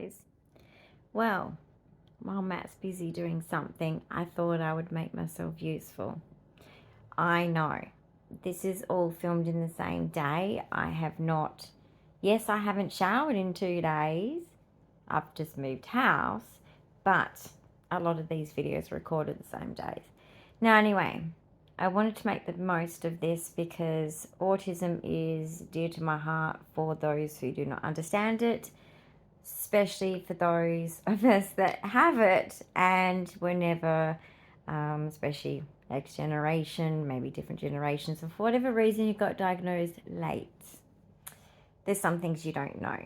videos? Well, while Matt's busy doing something, I thought I would make myself useful. I know, this is all filmed in the same day. I haven't showered in 2 days. I've just moved house, but a lot of these videos are recorded the same days. Now, anyway, I wanted to make the most of this because autism is dear to my heart for those who do not understand it, especially for those of us that have it and were never, especially next generation, maybe different generations, and for whatever reason you got diagnosed late. There's some things you don't know.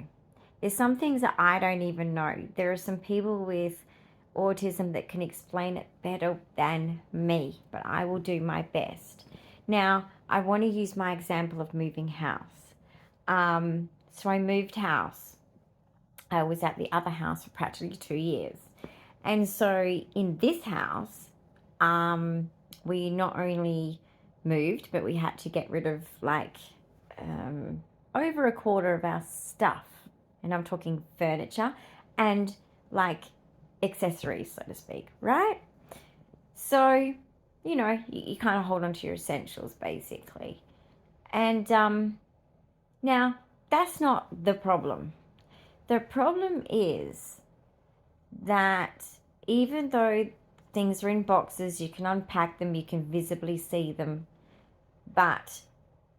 There's some things that I don't even know. There are some people with autism that can explain it better than me, but I will do my best. Now, I want to use my example of moving house. So I moved house. I was at the other house for practically 2 years. And so in this house, we not only moved, but we had to get rid of over a quarter of our stuff. And I'm talking furniture and accessories, so to speak, right? So, you kind of hold on to your essentials, basically. And now, that's not the problem. The problem is that even though things are in boxes, you can unpack them, you can visibly see them. But,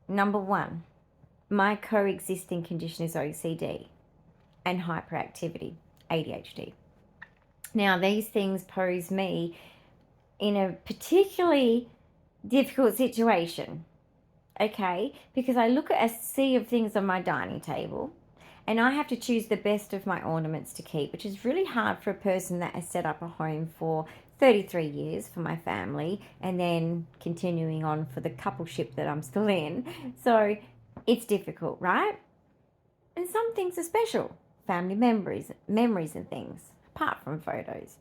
number one, my coexisting condition is OCD and hyperactivity, ADHD. Now, these things pose me in a particularly difficult situation, okay? Because I look at a sea of things on my dining table and I have to choose the best of my ornaments to keep, which is really hard for a person that has set up a home for 33 years for my family and then continuing on for the coupleship that I'm still in. So it's difficult, right? And some things are special, family memories and things, apart from photos.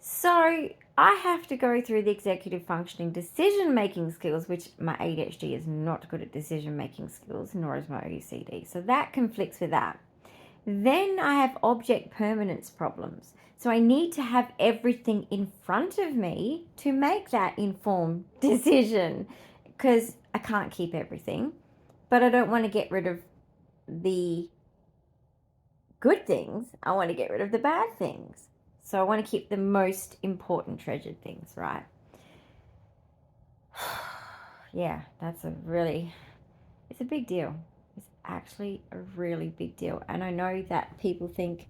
So I have to go through the executive functioning decision-making skills, which my ADHD is not good at decision-making skills, nor is my OCD. So that conflicts with that. Then I have object permanence problems. So I need to have everything in front of me to make that informed decision because I can't keep everything, but I don't want to get rid of the good things. I want to get rid of the bad things. So I want to keep the most important treasured things, right? Yeah, it's a big deal. It's actually a really big deal. And I know that people think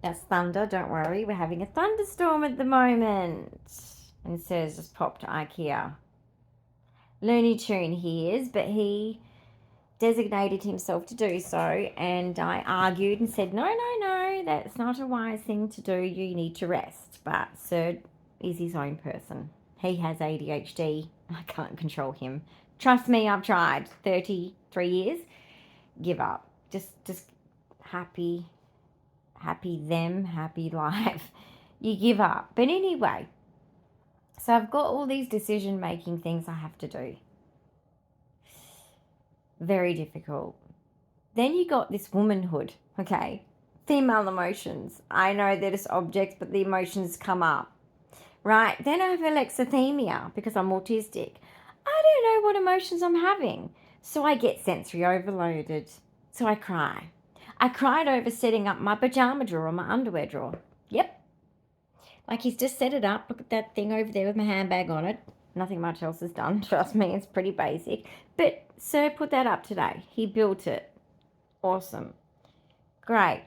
that's thunder. Don't worry, we're having a thunderstorm at the moment. And Sarah's just popped to IKEA. Looney Tune he is, but he designated himself to do so, and I argued and said, no, that's not a wise thing to do. You need to rest. But Sir is his own person. He has ADHD. I can't control him. Trust me, I've tried. 33 years. Give up. Just happy them, happy life. You give up. But anyway, so I've got all these decision-making things I have to do. Very difficult. Then you got this womanhood, okay? Female emotions. I know they're just objects, but the emotions come up, right? Then I have alexithymia because I'm autistic. I don't know what emotions I'm having. So I get sensory overloaded. So I cry. I cried over setting up my pajama drawer or my underwear drawer. Yep. He's just set it up. Look at that thing over there with my handbag on it. Nothing much else is done. Trust me, it's pretty basic. But Sir put that up today. He built it. Awesome. Great.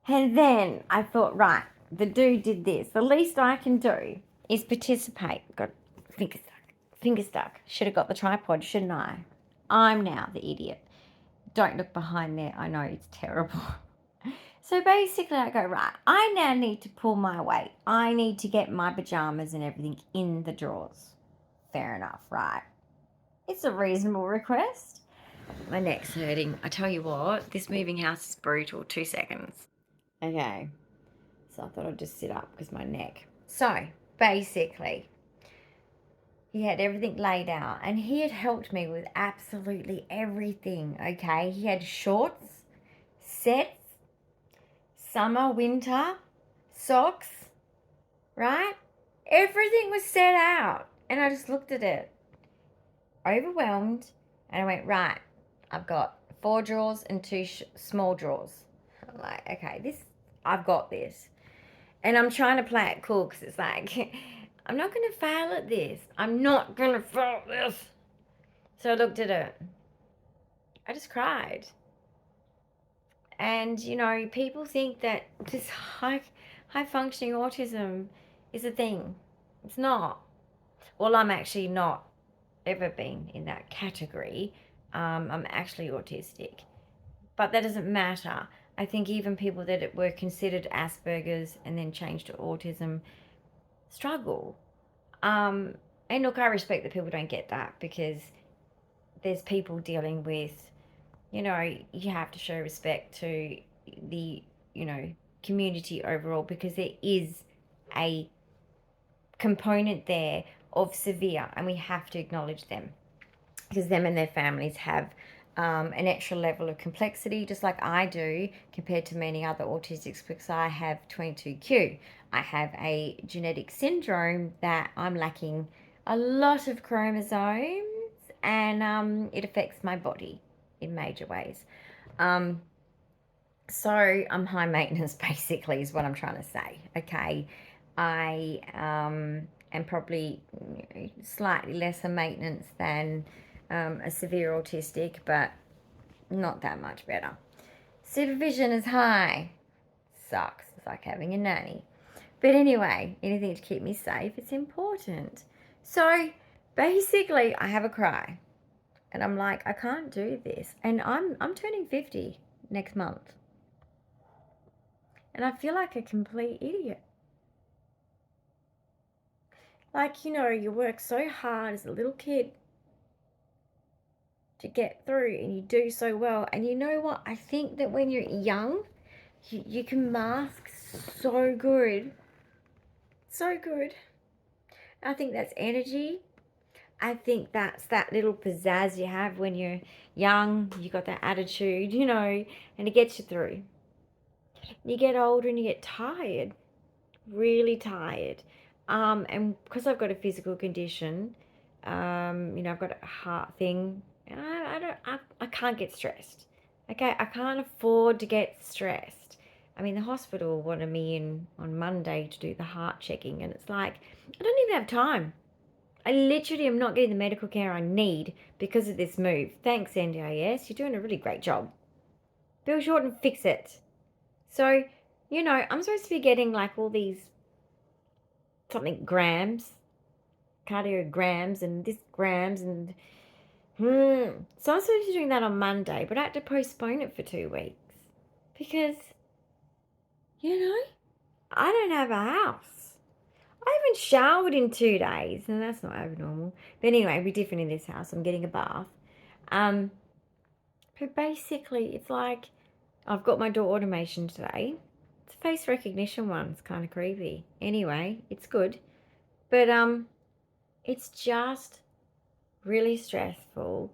And then I thought, right, the dude did this. The least I can do is participate. Got finger stuck. Should have got the tripod, shouldn't I? I'm now the idiot. Don't look behind there. I know it's terrible. So basically I go, right, I now need to pull my weight. I need to get my pajamas and everything in the drawers. Fair enough, right? It's a reasonable request. My neck's hurting. I tell you what, this moving house is brutal. 2 seconds. Okay. So I thought I'd just sit up because my neck. So basically, he had everything laid out and he had helped me with absolutely everything, okay? He had shorts, sets, summer, winter, socks, right? Everything was set out. And I just looked at it, overwhelmed, and I went, right, I've got 4 drawers and 2 small drawers. I'm like, okay, I've got this. And I'm trying to play it cool because it's like, I'm not going to fail at this. I'm not going to fail at this. So I looked at it. I just cried. And, people think that this high functioning autism is a thing. It's not. Well, I'm actually not ever been in that category. I'm actually autistic. But that doesn't matter. I think even people that were considered Asperger's and then changed to autism struggle. And look, I respect that people don't get that because there's people dealing with, you have to show respect to the, community overall because there is a component there of severe and we have to acknowledge them because them and their families have an extra level of complexity, just like I do, compared to many other autistics, because I have 22q. I have a genetic syndrome that I'm lacking a lot of chromosomes, and it affects my body in major ways. So I'm high maintenance, basically, is what I'm trying to say. Okay, I am probably slightly lesser maintenance than a severe autistic, but not that much better. Supervision is high. Sucks. It's like having a nanny. But anyway, anything to keep me safe, it's important. So basically, I have a cry. And I'm like, I can't do this. And I'm turning 50 next month. And I feel like a complete idiot. Like, you work so hard as a little kid to get through and you do so well. And you know what? I think that when you're young, you can mask so good. So good. I think that's energy. I think that's that little pizzazz you have when you're young. You got that attitude, and it gets you through. You get older and you get tired. Really tired. And because I've got a physical condition, I've got a heart thing. I can't get stressed. Okay, I can't afford to get stressed. I mean, the hospital wanted me in on Monday to do the heart checking, and it's like, I don't even have time. I literally am not getting the medical care I need because of this move. Thanks, NDIS. You're doing a really great job. Bill Shorten, fix it. So, I'm supposed to be getting like all these something grams, cardiograms, and this grams, and so I'm supposed to be doing that on Monday, but I had to postpone it for 2 weeks because, I don't have a house. I haven't showered in 2 days, and that's not abnormal. But anyway, it'll be different in this house. I'm getting a bath. But basically, it's like I've got my door automation today. It's a face recognition one. It's kind of creepy. Anyway, it's good. But it's just really stressful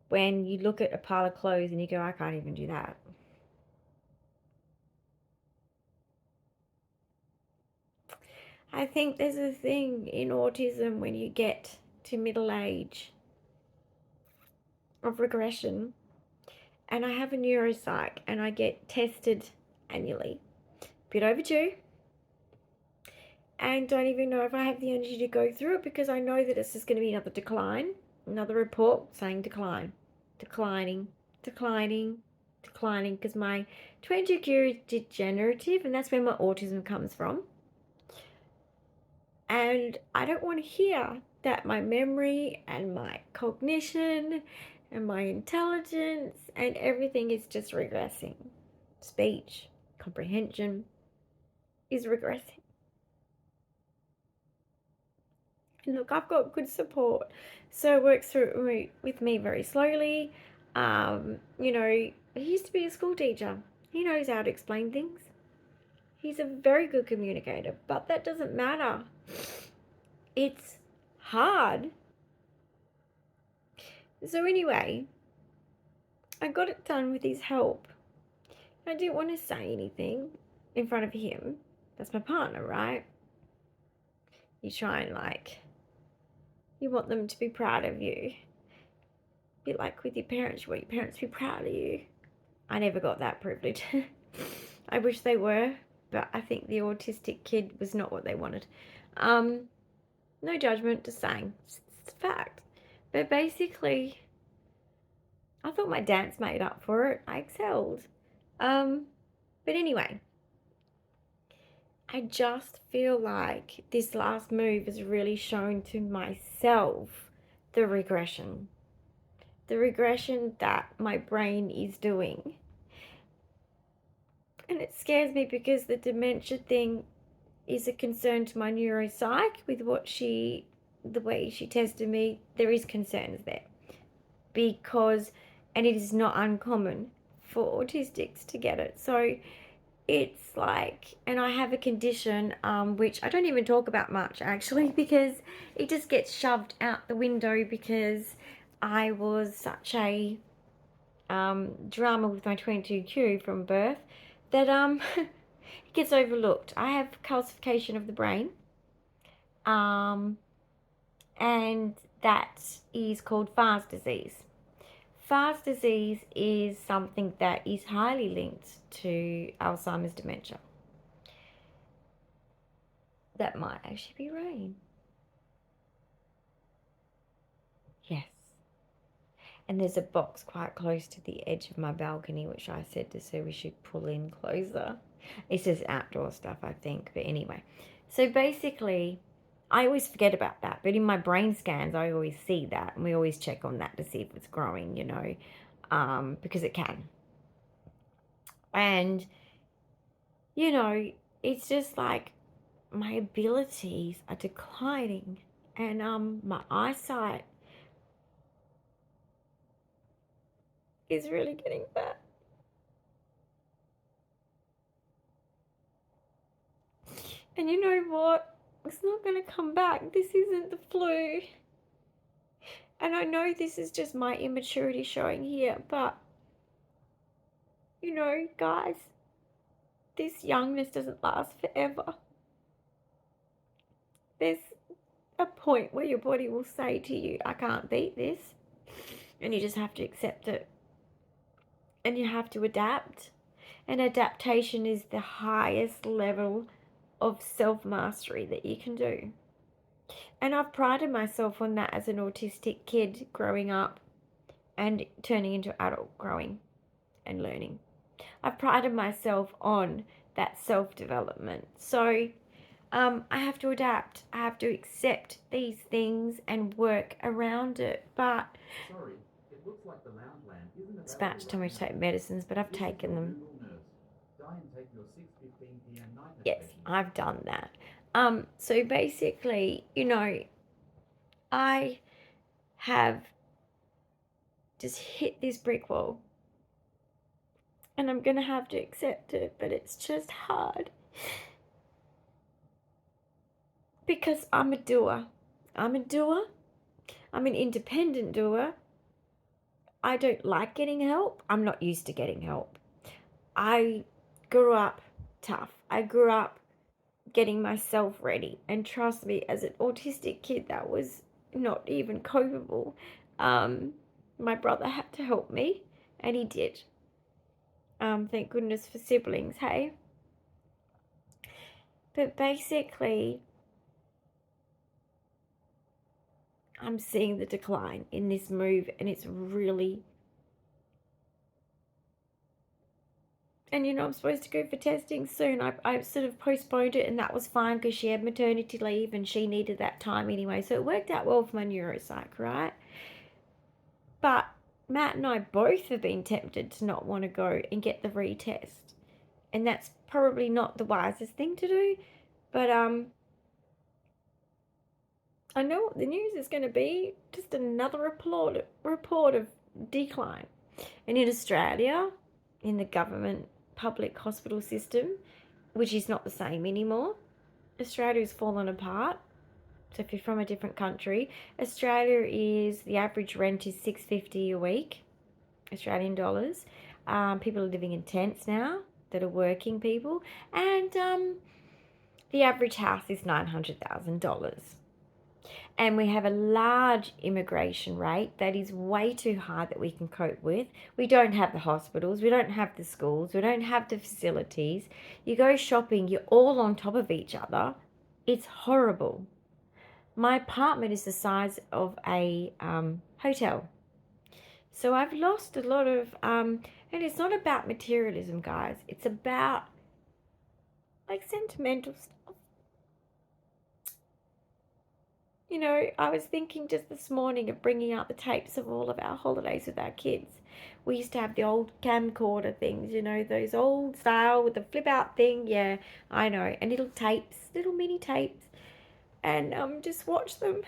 when you look at a pile of clothes and you go, I can't even do that. I think there's a thing in autism when you get to middle age of regression. And I have a neuropsych and I get tested annually. Bit overdue. And don't even know if I have the energy to go through it because I know that it's just going to be another decline. Another report saying decline. Declining. Because my 22q is degenerative and that's where my autism comes from. And I don't want to hear that my memory and my cognition and my intelligence and everything is just regressing. Speech, comprehension is regressing. And look, I've got good support. So it works through with me very slowly. He used to be a school teacher. He knows how to explain things. He's a very good communicator, but that doesn't matter. It's hard. So anyway, I got it done with his help. I didn't want to say anything in front of him. That's my partner, right? You try and you want them to be proud of you. A bit like with your parents, you want your parents to be proud of you. I never got that privilege. I wish they were, but I think the autistic kid was not what they wanted. No judgment, just saying. It's a fact. But basically, I thought my dance made up for it. I excelled. But anyway, I just feel like this last move has really shown to myself the regression. The regression that my brain is doing. And it scares me because the dementia thing is a concern to my neuropsych with the way she tested me. There is concerns there. Because, and it is not uncommon for autistics to get it. So it's like, and I have a condition which I don't even talk about much actually, because it just gets shoved out the window because I was such a drama with my 22q from birth that it gets overlooked. I have calcification of the brain, and that is called Farr's disease. Farr's disease is something that is highly linked to Alzheimer's dementia. That might actually be rain. Yes. And there's a box quite close to the edge of my balcony, which I said to Sue we should pull in closer. It's just outdoor stuff, I think. But anyway, so basically, I always forget about that. But in my brain scans, I always see that. And we always check on that to see if it's growing, you know, because it can. And, you know, it's just like my abilities are declining. And my eyesight is really getting bad. And you know what? It's not going to come back. This isn't the flu. And I know this is just my immaturity showing here, but, you know, guys, this youngness doesn't last forever. There's a point where your body will say to you, I can't beat this. And you just have to accept it. And you have to adapt. And adaptation is the highest level of self-mastery that you can do. And I've prided myself on that as an autistic kid growing up and turning into adult growing and learning. I've prided myself on that self-development. So I have to adapt. I have to accept these things and work around it. But sorry, it looks like the lounge land isn't it's about to tell me to take medicines, but I've taken them. Dyan, take your 6:15 p.m. night Yes, medication. I've done that. So basically, you know, I have just hit this brick wall. And I'm going to have to accept it, but it's just hard. Because I'm a doer. I'm a doer. I'm an independent doer. I don't like getting help. I'm not used to getting help. I grew up tough. I grew up getting myself ready. And trust me, as an autistic kid that was not even copable, my brother had to help me, and he did. Thank goodness for siblings, hey? But basically, I'm seeing the decline in this move, and it's really... And, you know, I'm supposed to go for testing soon. I sort of postponed it, and that was fine because she had maternity leave and she needed that time anyway. So it worked out well for my neuropsych, right? But Matt and I both have been tempted to not want to go and get the retest. And that's probably not the wisest thing to do. But I know what the news is going to be. Just another report of decline. And in Australia, in the government public hospital system, which is not the same anymore, Australia's fallen apart. So if you're from a different country, Australia is, the average rent is $650 a week, Australian dollars. People are living in tents now that are working people. And the average house is $900,000. And we have a large immigration rate that is way too high that we can cope with. We don't have the hospitals, we don't have the schools, we don't have the facilities. You go shopping, you're all on top of each other. It's horrible. My apartment is the size of a hotel. So I've lost a lot of, and it's not about materialism, guys. It's about like sentimental stuff. You know, I was thinking just this morning of bringing out the tapes of all of our holidays with our kids. We used to have the old camcorder things, you know, those old style with the flip out thing. Yeah, I know. And little tapes, little mini tapes. And just watch them.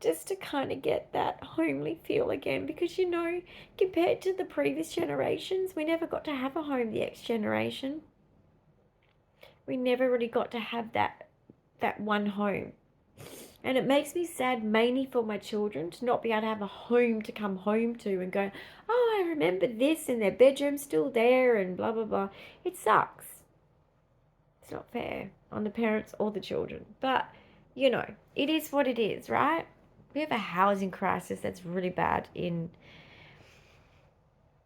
Just to kind of get that homely feel again. Because, you know, compared to the previous generations, we never got to have a home the X generation. We never really got to have that one home. And it makes me sad mainly for my children to not be able to have a home to come home to and go, oh, I remember this and their bedroom's still there and blah, blah, blah. It sucks. It's not fair on the parents or the children. But, you know, it is what it is, right? We have a housing crisis that's really bad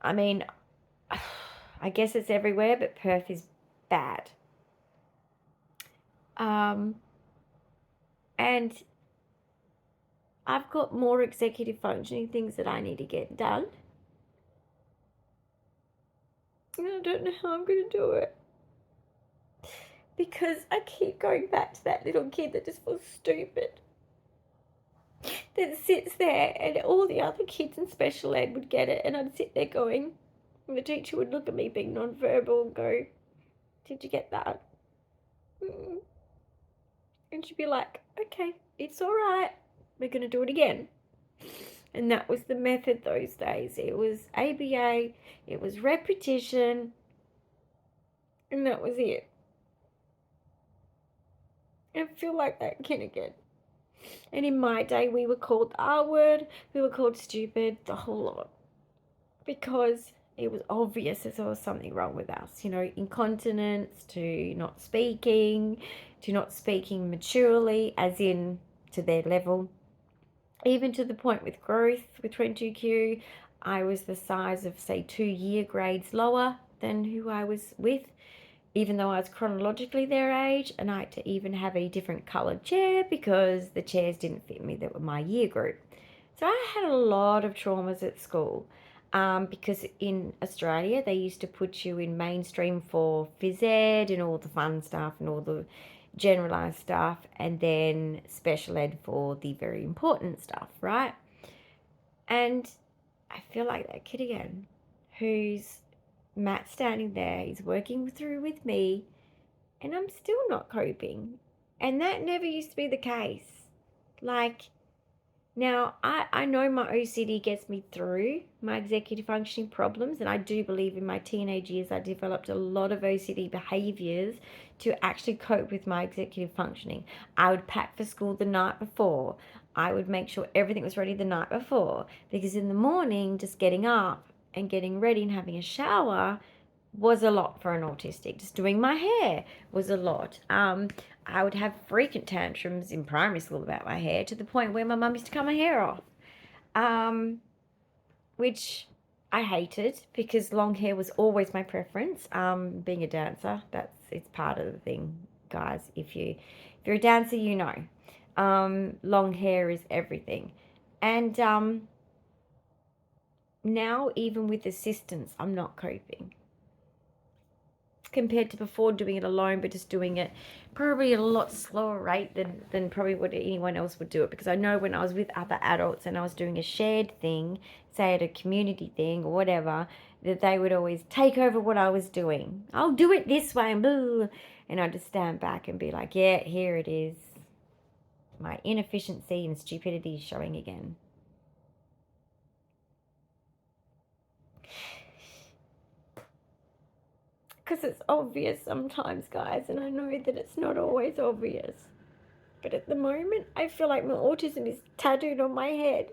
I mean, I guess it's everywhere, but Perth is bad. And I've got more executive functioning things that I need to get done. And I don't know how I'm going to do it. Because I keep going back to that little kid that just feels stupid. That sits there and all the other kids in special ed would get it. And I'd sit there going, and the teacher would look at me being non-verbal and go, did you get that? And she'd be like, okay, it's all right. We're going to do it again. And that was the method those days. It was ABA, it was repetition, and that was it. I feel like that kid again. And in my day, we were called the R word, we were called stupid, the whole lot. Because it was obvious that there was something wrong with us. You know, incontinence, to not speaking maturely, as in to their level. Even to the point with growth, with 22Q, I was the size of, say, 2 year grades lower than who I was with, even though I was chronologically their age, and I had to even have a different coloured chair because the chairs didn't fit me that were my year group. So I had a lot of traumas at school, because in Australia they used to put you in mainstream for phys ed and all the fun stuff and all the generalized stuff, and then special ed for the very important stuff, right? And I feel like that kid again, who's Matt standing there, he's working through with me, and I'm still not coping. And that never used to be the case. Like, now, I know my OCD gets me through my executive functioning problems, and I do believe in my teenage years I developed a lot of OCD behaviors to actually cope with my executive functioning. I would pack for school the night before. I would make sure everything was ready the night before, because in the morning, just getting up and getting ready and having a shower was a lot for an autistic. Just doing my hair was a lot. I would have frequent tantrums in primary school about my hair, to the point where my mum used to cut my hair off, which I hated, because long hair was always my preference. Being a dancer, it's part of the thing, guys. If you're a dancer, you know, long hair is everything. And now, even with assistance, I'm not coping. Compared to before, doing it alone, but just doing it probably at a lot slower rate than probably what anyone else would do it. Because I know when I was with other adults and I was doing a shared thing, say at a community thing or whatever, that they would always take over what I was doing. I'll do it this way, and blah, and I'd just stand back and be like, yeah, here it is. My inefficiency and stupidity is showing again. Because it's obvious sometimes, guys, and I know that it's not always obvious. But at the moment, I feel like my autism is tattooed on my head.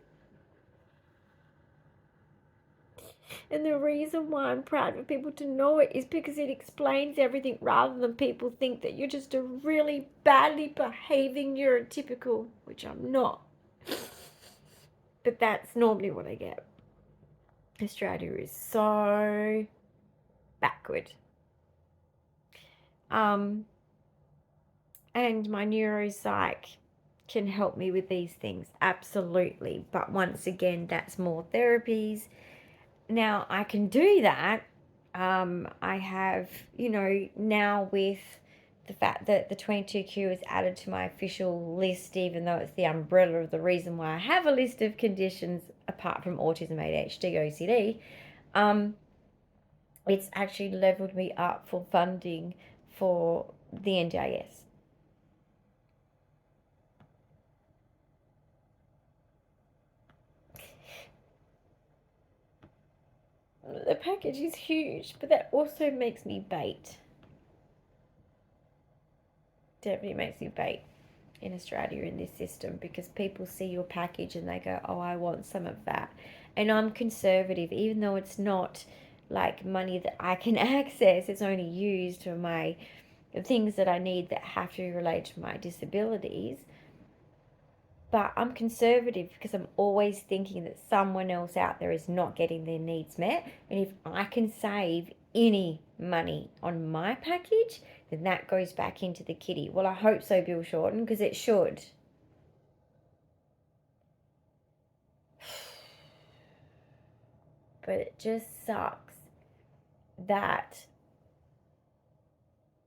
And the reason why I'm proud for people to know it is because it explains everything rather than people think that you're just a really badly behaving neurotypical, which I'm not. But that's normally what I get. Australia is so backward. And my neuropsych can help me with these things, absolutely. But once again, that's more therapies. Now I can do that. I have, now with the fact that the 22q is added to my official list, even though it's the umbrella of the reason why I have a list of conditions apart from autism, ADHD, OCD, it's actually leveled me up for funding for the NDIS. The package is huge, but that also makes me bait. Definitely makes me bait in Australia in this system, because people see your package and they go, oh, I want some of that. And I'm conservative, even though it's not like money that I can access. It's only used for my things that I need that have to relate to my disabilities. But I'm conservative because I'm always thinking that someone else out there is not getting their needs met. And if I can save any money on my package, then that goes back into the kitty. Well, I hope so, Bill Shorten, because it should. But it just sucks that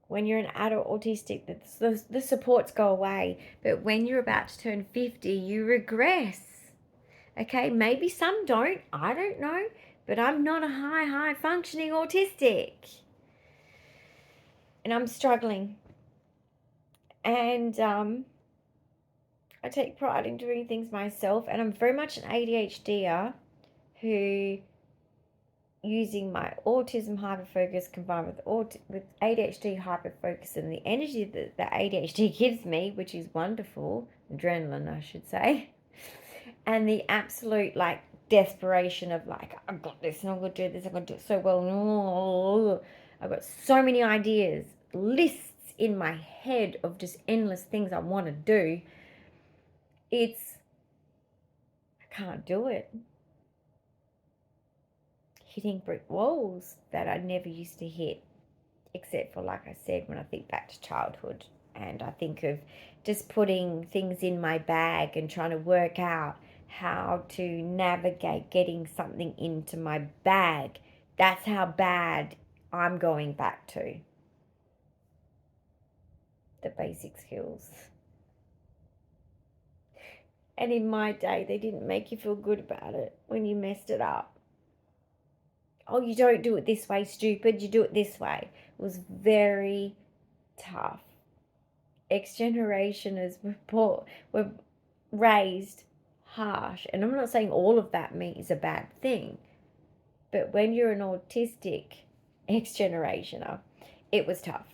when you're an adult autistic, the supports go away. But when you're about to turn 50, you regress. Okay, maybe some don't. I don't know. But I'm not a high functioning autistic. And I'm struggling. And I take pride in doing things myself. And I'm very much an ADHDer who, using my autism hyperfocus combined with ADHD hyperfocus and the energy that the ADHD gives me, which is wonderful, adrenaline I should say, and the absolute like desperation of like, I've got this and I'm going to do this, I'm going to do it so well. I've got so many ideas, lists in my head of just endless things I want to do. I can't do it. Hitting brick walls that I never used to hit, except for, like I said, when I think back to childhood and I think of just putting things in my bag and trying to work out how to navigate getting something into my bag. That's how bad I'm going back to the basic skills. And in my day, they didn't make you feel good about it when you messed it up. Oh, you don't do it this way, stupid. You do it this way. It was very tough. X generationers were raised harsh. And I'm not saying all of that is a bad thing. But when you're an autistic X generationer, it was tough.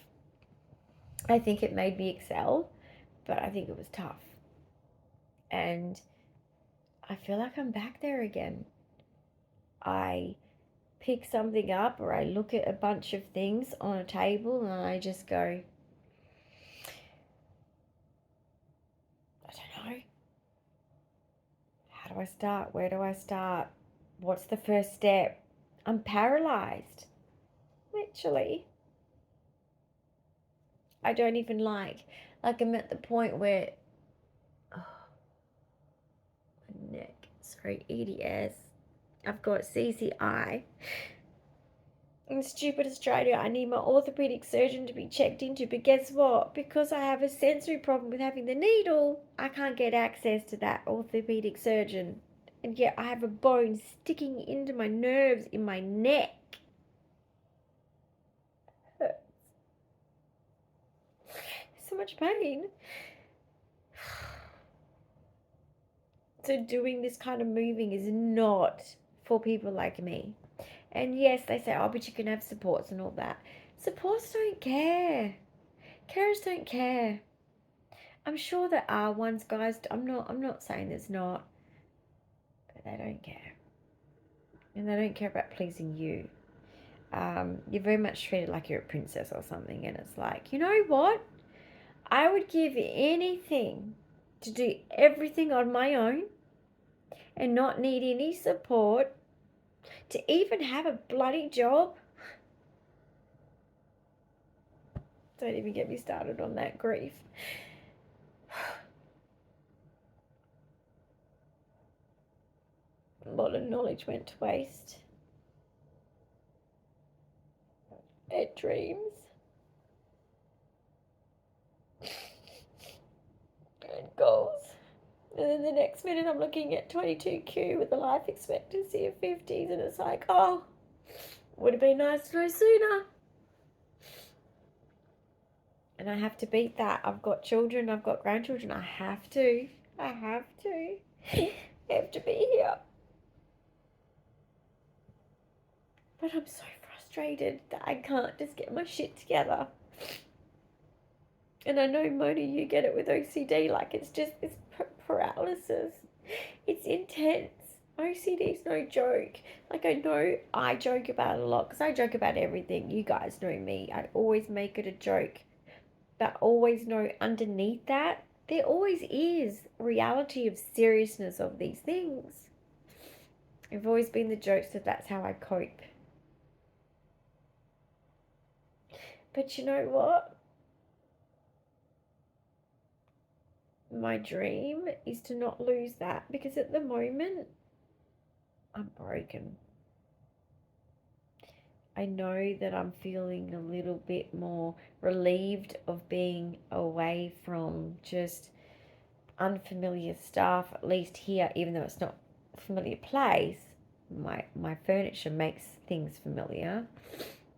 I think it made me excel, but I think it was tough. And I feel like I'm back there again. I pick something up or I look at a bunch of things on a table and I just go, I don't know. How do I start? Where do I start? What's the first step? I'm paralyzed. Literally. I don't even like I'm at the point where, oh, my neck, sorry, EDS. I've got CCI. In stupid Australia, I need my orthopedic surgeon to be checked into, but guess what? Because I have a sensory problem with having the needle, I can't get access to that orthopedic surgeon. And yet I have a bone sticking into my nerves in my neck. It hurts. So much pain. So doing this kind of moving is not for people like me. And yes, they say, oh, but you can have supports and all that. Supports don't care. Carers don't care. I'm sure there are ones, guys. I'm not saying there's not. But they don't care. and they don't care about pleasing you. You're very much treated like you're a princess or something, and it's like, you know what? I would give anything to do everything on my own and not need any support, to even have a bloody job. Don't even get me started on that grief. A lot of knowledge went to waste. And dreams. And goals. And then the next minute I'm looking at 22Q with a life expectancy of 50s, and it's like, oh, would have been nice to know sooner. And I have to beat that. I've got children, I've got grandchildren. I have to. I have to be here. But I'm so frustrated that I can't just get my shit together. And I know, Mona, you get it with OCD. Like, it's paralysis. It's intense. OCD's no joke. Like, I know I joke about it a lot because I joke about everything. You guys know me. I always make it a joke. But always know underneath that, there always is reality of seriousness of these things. I've always been the jokes that that's how I cope. But you know what? My dream is to not lose that, because at the moment, I'm broken. I know that I'm feeling a little bit more relieved of being away from just unfamiliar stuff, at least here, even though it's not a familiar place. My furniture makes things familiar.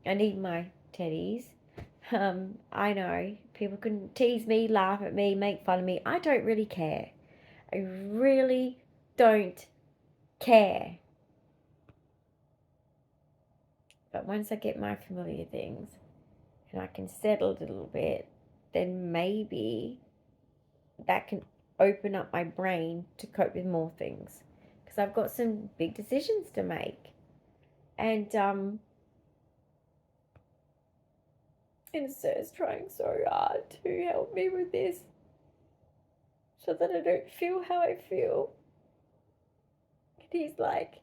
I need my teddies. I know people can tease me, laugh at me, make fun of me. I don't really care. I really don't care. But once I get my familiar things and I can settle a little bit, then maybe that can open up my brain to cope with more things. Because I've got some big decisions to make. And Sir's trying so hard to help me with this, so that I don't feel how I feel. And he's like,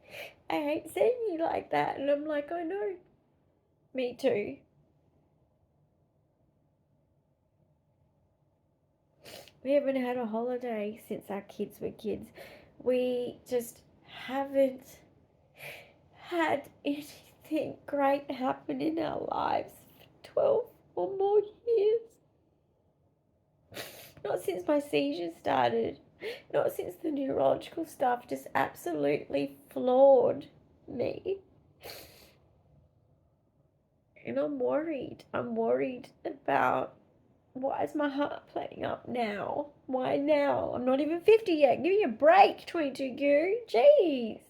I hate seeing you like that. And I'm like, I know. Me too. We haven't had a holiday since our kids were kids. We just haven't had anything great happen in our lives for 12 or more years. Not since my seizures started. Not since the neurological stuff just absolutely floored me. And I'm worried. I'm worried about, why is my heart playing up now? Why now? I'm not even 50 yet. Give me a break, 22Q. Jeez.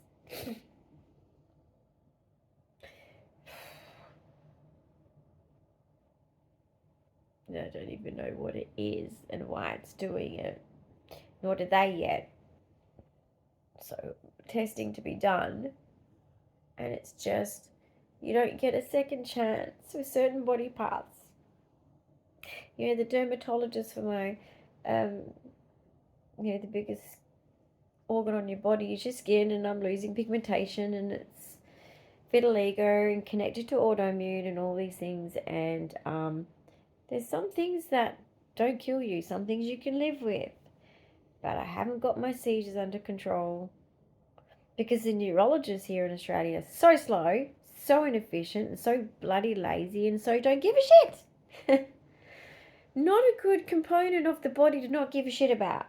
I don't even know what it is and why it's doing it. Nor do they yet. So, testing to be done. And it's just, you don't get a second chance with certain body parts. You know, the dermatologist for my, the biggest organ on your body is your skin, and I'm losing pigmentation, and it's vitiligo and connected to autoimmune and all these things. And there's some things that don't kill you, some things you can live with. But I haven't got my seizures under control because the neurologists here in Australia are so slow, so inefficient, and so bloody lazy, and so don't give a shit. Not a good component of the body to not give a shit about.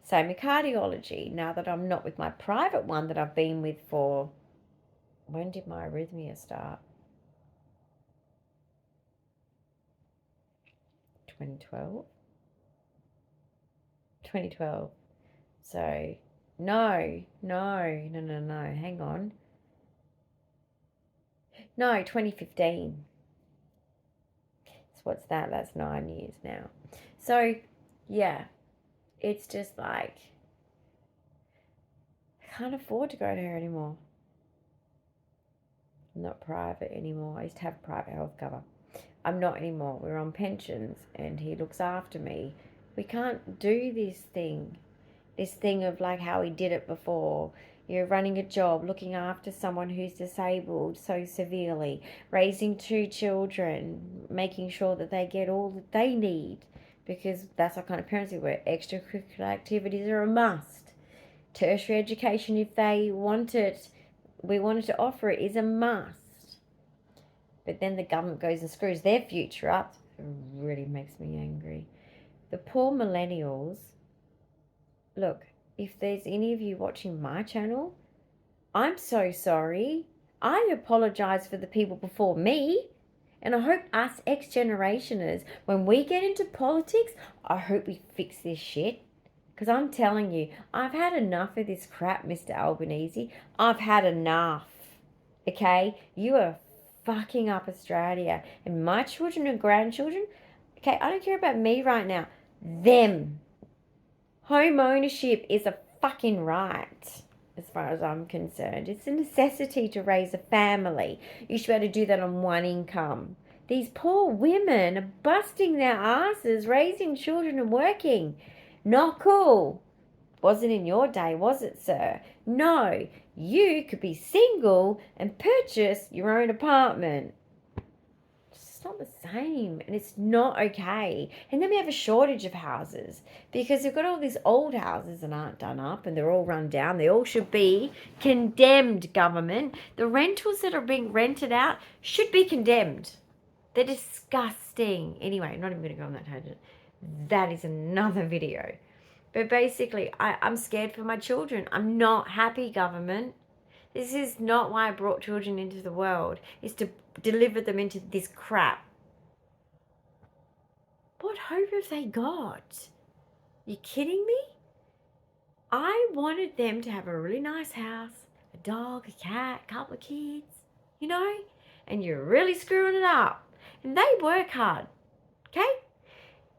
Same with cardiology. Now that I'm not with my private one that I've been with for... When did my arrhythmia start? 2012? 2012. So, no. Hang on. No, 2015. So what's that? That's 9 years now. So, yeah. It's just like, I can't afford to go to her anymore. I'm not private anymore. I used to have private health cover. I'm not anymore. We're on pensions and he looks after me. We can't do this thing of like how we did it before. You're running a job, looking after someone who's disabled so severely, raising 2 children, making sure that they get all that they need, because that's what kind of parents we were. Extracurricular activities are a must. Tertiary education, if they want it, we wanted to offer it, is a must. But then the government goes and screws their future up. It really makes me angry. The poor millennials. Look, if there's any of you watching my channel, I'm so sorry. I apologise for the people before me. And I hope us ex-generationers, when we get into politics, I hope we fix this shit. Because I'm telling you, I've had enough of this crap, Mr. Albanese. I've had enough. Okay? You are fucking up Australia. And my children and grandchildren, okay, I don't care about me right now. Them. Home ownership is a fucking right, as far as I'm concerned. It's a necessity to raise a family. You should be able to do that on one income. These poor women are busting their asses, raising children and working. Not cool. Wasn't in your day, was it, sir? No, you could be single and purchase your own apartment. It's not the same, and it's not okay. And then we have a shortage of houses because we've got all these old houses that aren't done up and they're all run down. They all should be condemned, government. The rentals that are being rented out should be condemned. They're disgusting. Anyway, I'm not even going to go on that tangent. That is another video. But basically, I'm scared for my children. I'm not happy, government. This is not why I brought children into the world. It's to deliver them into this crap. What hope have they got? You kidding me? I wanted them to have a really nice house, a dog, a cat, a couple of kids, you know? And you're really screwing it up. And they work hard, okay?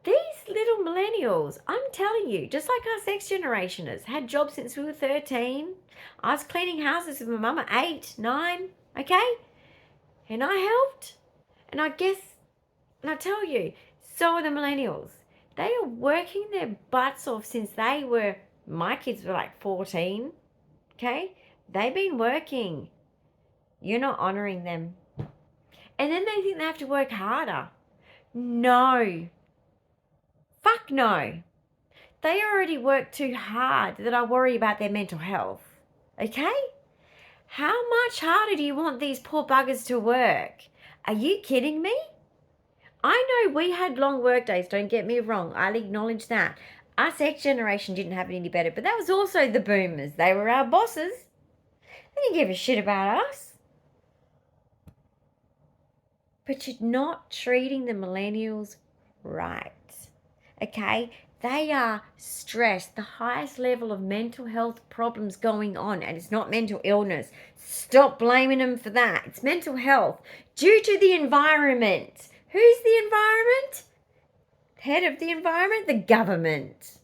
These little millennials, I'm telling you, just like us ex-generationers, had jobs since we were 13. I was cleaning houses with my mum at 8, 9, okay? And I helped. And I guess, and I tell you, so are the millennials. They are working their butts off since they were, my kids were like 14, okay? They've been working. You're not honouring them. And then they think they have to work harder. No. Fuck no. They already work too hard that I worry about their mental health. Okay? How much harder do you want these poor buggers to work? Are you kidding me? I know we had long work days, don't get me wrong. I'll acknowledge that. Us ex-generation didn't have it any better, but that was also the boomers. They were our bosses. They didn't give a shit about us. But you're not treating the millennials right. Okay? They are stressed, the highest level of mental health problems going on, and it's not mental illness. Stop blaming them for that. It's mental health due to the environment. Who's the environment? Head of the environment? The government.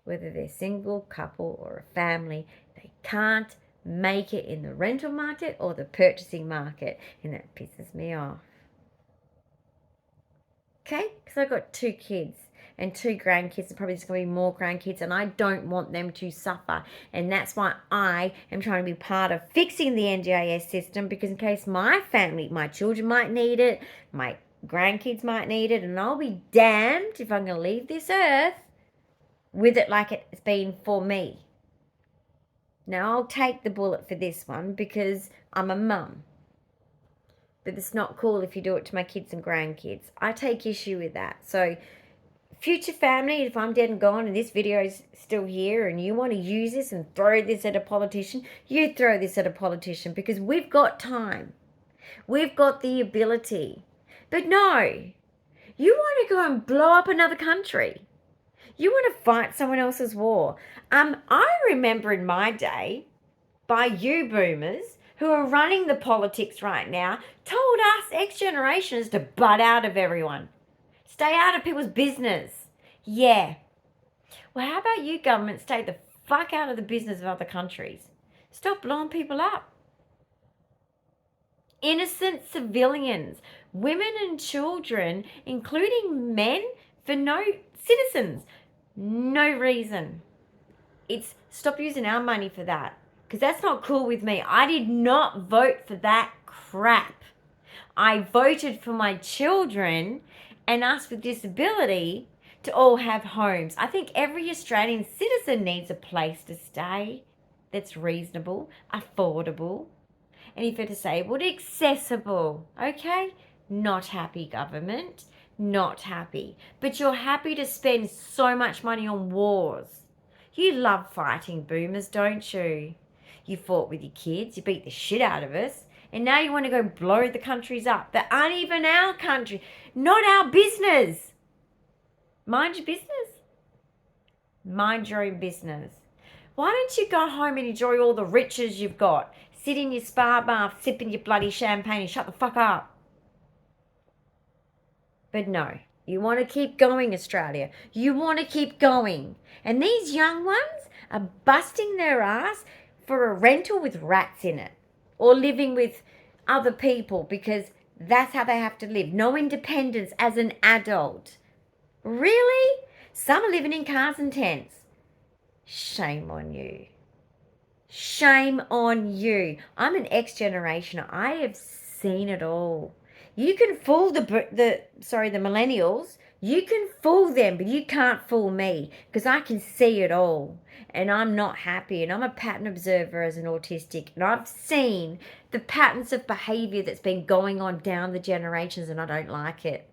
Whether they're single, couple, or a family, they can't make it in the rental market or the purchasing market, and that pisses me off. Okay, because I've got 2 kids and 2 grandkids, and probably there's going to be more grandkids, and I don't want them to suffer. And that's why I am trying to be part of fixing the NDIS system, because in case my family, my children might need it, my grandkids might need it, and I'll be damned if I'm going to leave this earth with it like it's been for me. Now, I'll take the bullet for this one because I'm a mum. But it's not cool if you do it to my kids and grandkids. I take issue with that. So, future family, if I'm dead and gone and this video is still here and you want to use this and throw this at a politician, you throw this at a politician, because we've got time. We've got the ability. But no, you want to go and blow up another country. You want to fight someone else's war. I remember in my day, by you boomers, who are running the politics right now, told us ex-generations to butt out of everyone. Stay out of people's business. Yeah. Well, how about you, government, stay the fuck out of the business of other countries? Stop blowing people up. innocent civilians, women and children, including men, for no citizens. No reason. It's stop using our money for that, because that's not cool with me. I did not vote for that crap. I voted for my children and us with disability to all have homes. I think every Australian citizen needs a place to stay that's reasonable, affordable, and if you're disabled, accessible. Okay? Not happy, government. Not happy. But you're happy to spend so much money on wars. You love fighting boomers, don't you? You fought with your kids, you beat the shit out of us, and now you want to go blow the countries up that aren't even our country. Not our business. Mind your business. Mind your own business. Why don't you go home and enjoy all the riches you've got? Sit in your spa bath, sipping your bloody champagne and shut the fuck up. But no, you want to keep going, Australia. You want to keep going. And these young ones are busting their ass for a rental with rats in it, or living with other people because that's how they have to live. No independence as an adult. Really? Some are living in cars and tents. Shame on you. Shame on you. I'm an X-generation. I have seen it all. You can fool the millennials. You can fool them, but you can't fool me because I can see it all. And I'm not happy. And I'm a pattern observer as an autistic. And I've seen the patterns of behavior that's been going on down the generations, and I don't like it.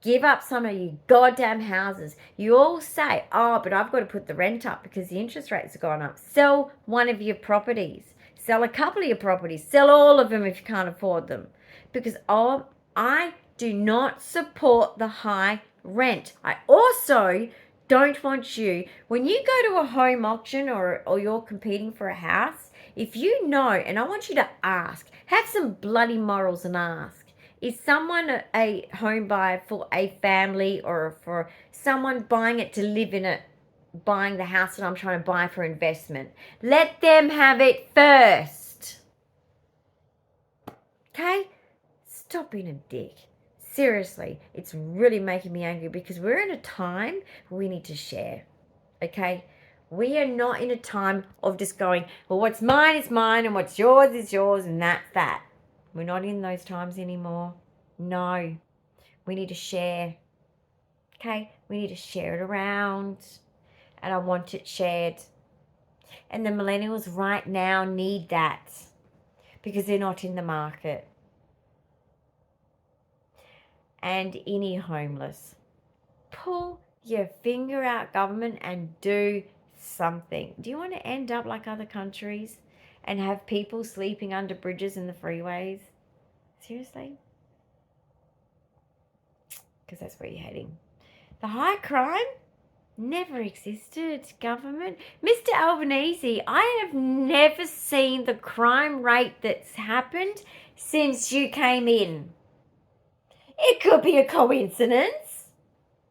Give up some of your goddamn houses. You all say, oh, but I've got to put the rent up because the interest rates have gone up. Sell one of your properties. Sell a couple of your properties. Sell all of them if you can't afford them. Because I do not support the high rent. I also don't want you, when you go to a home auction or you're competing for a house, if you know, and I want you to ask, have some bloody morals and ask, is someone a home buyer for a family or for someone buying it to live in it, buying the house that I'm trying to buy for investment? Let them have it first. Okay? Stop being a dick. Seriously, it's really making me angry because we're in a time where we need to share. Okay? We are not in a time of just going, well, what's mine is mine and what's yours is yours and that's that. We're not in those times anymore. No. We need to share. Okay? We need to share it around. And I want it shared. And the millennials right now need that because they're not in the market. And any homeless, pull your finger out, government, and do something. Do you want to end up like other countries and have people sleeping under bridges in the freeways? Seriously? Because that's where you're heading. The high crime never existed, government. Mr. Albanese, I have never seen the crime rate that's happened since you came in. It could be a coincidence,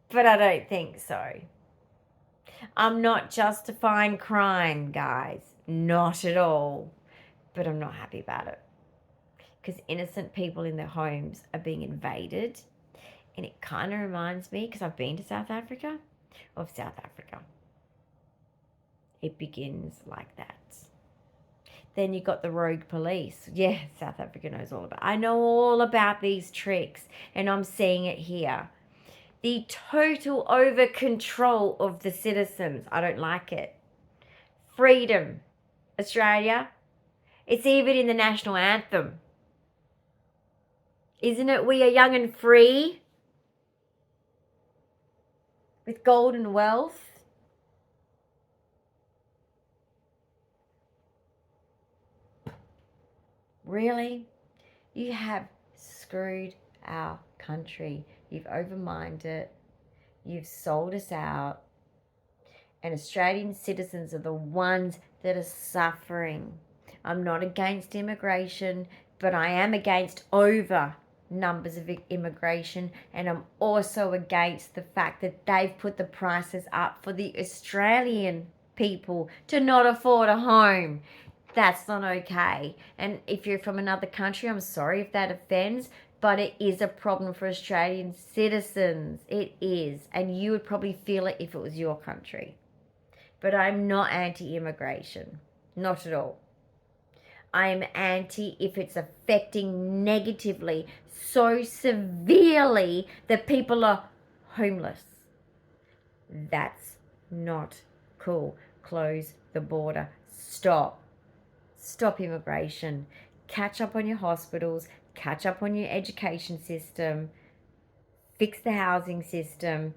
but I don't think so. I'm not justifying crime, guys. Not at all. But I'm not happy about it. Because innocent people in their homes are being invaded. And it kind of reminds me, because I've been to South Africa, of South Africa. It begins like that. Then you got the rogue police. Yeah, South Africa knows all about it. I know all about these tricks, and I'm seeing it here. The total over control of the citizens. I don't like it. Freedom. Australia. It's even in the national anthem. Isn't it? We are young and free. With golden wealth. Really? You have screwed our country. You've overmined it. You've sold us out. And Australian citizens are the ones that are suffering. I'm not against immigration, but I am against over numbers of immigration. And I'm also against the fact that they've put the prices up for the Australian people to not afford a home. That's not okay. And if you're from another country, I'm sorry if that offends, but it is a problem for Australian citizens. It is. And you would probably feel it if it was your country. But I'm not anti-immigration. Not at all. I'm anti if it's affecting negatively so severely that people are homeless. That's not cool. Close the border. Stop. Stop immigration. Catch up on your hospitals. Catch up on your education system. Fix the housing system.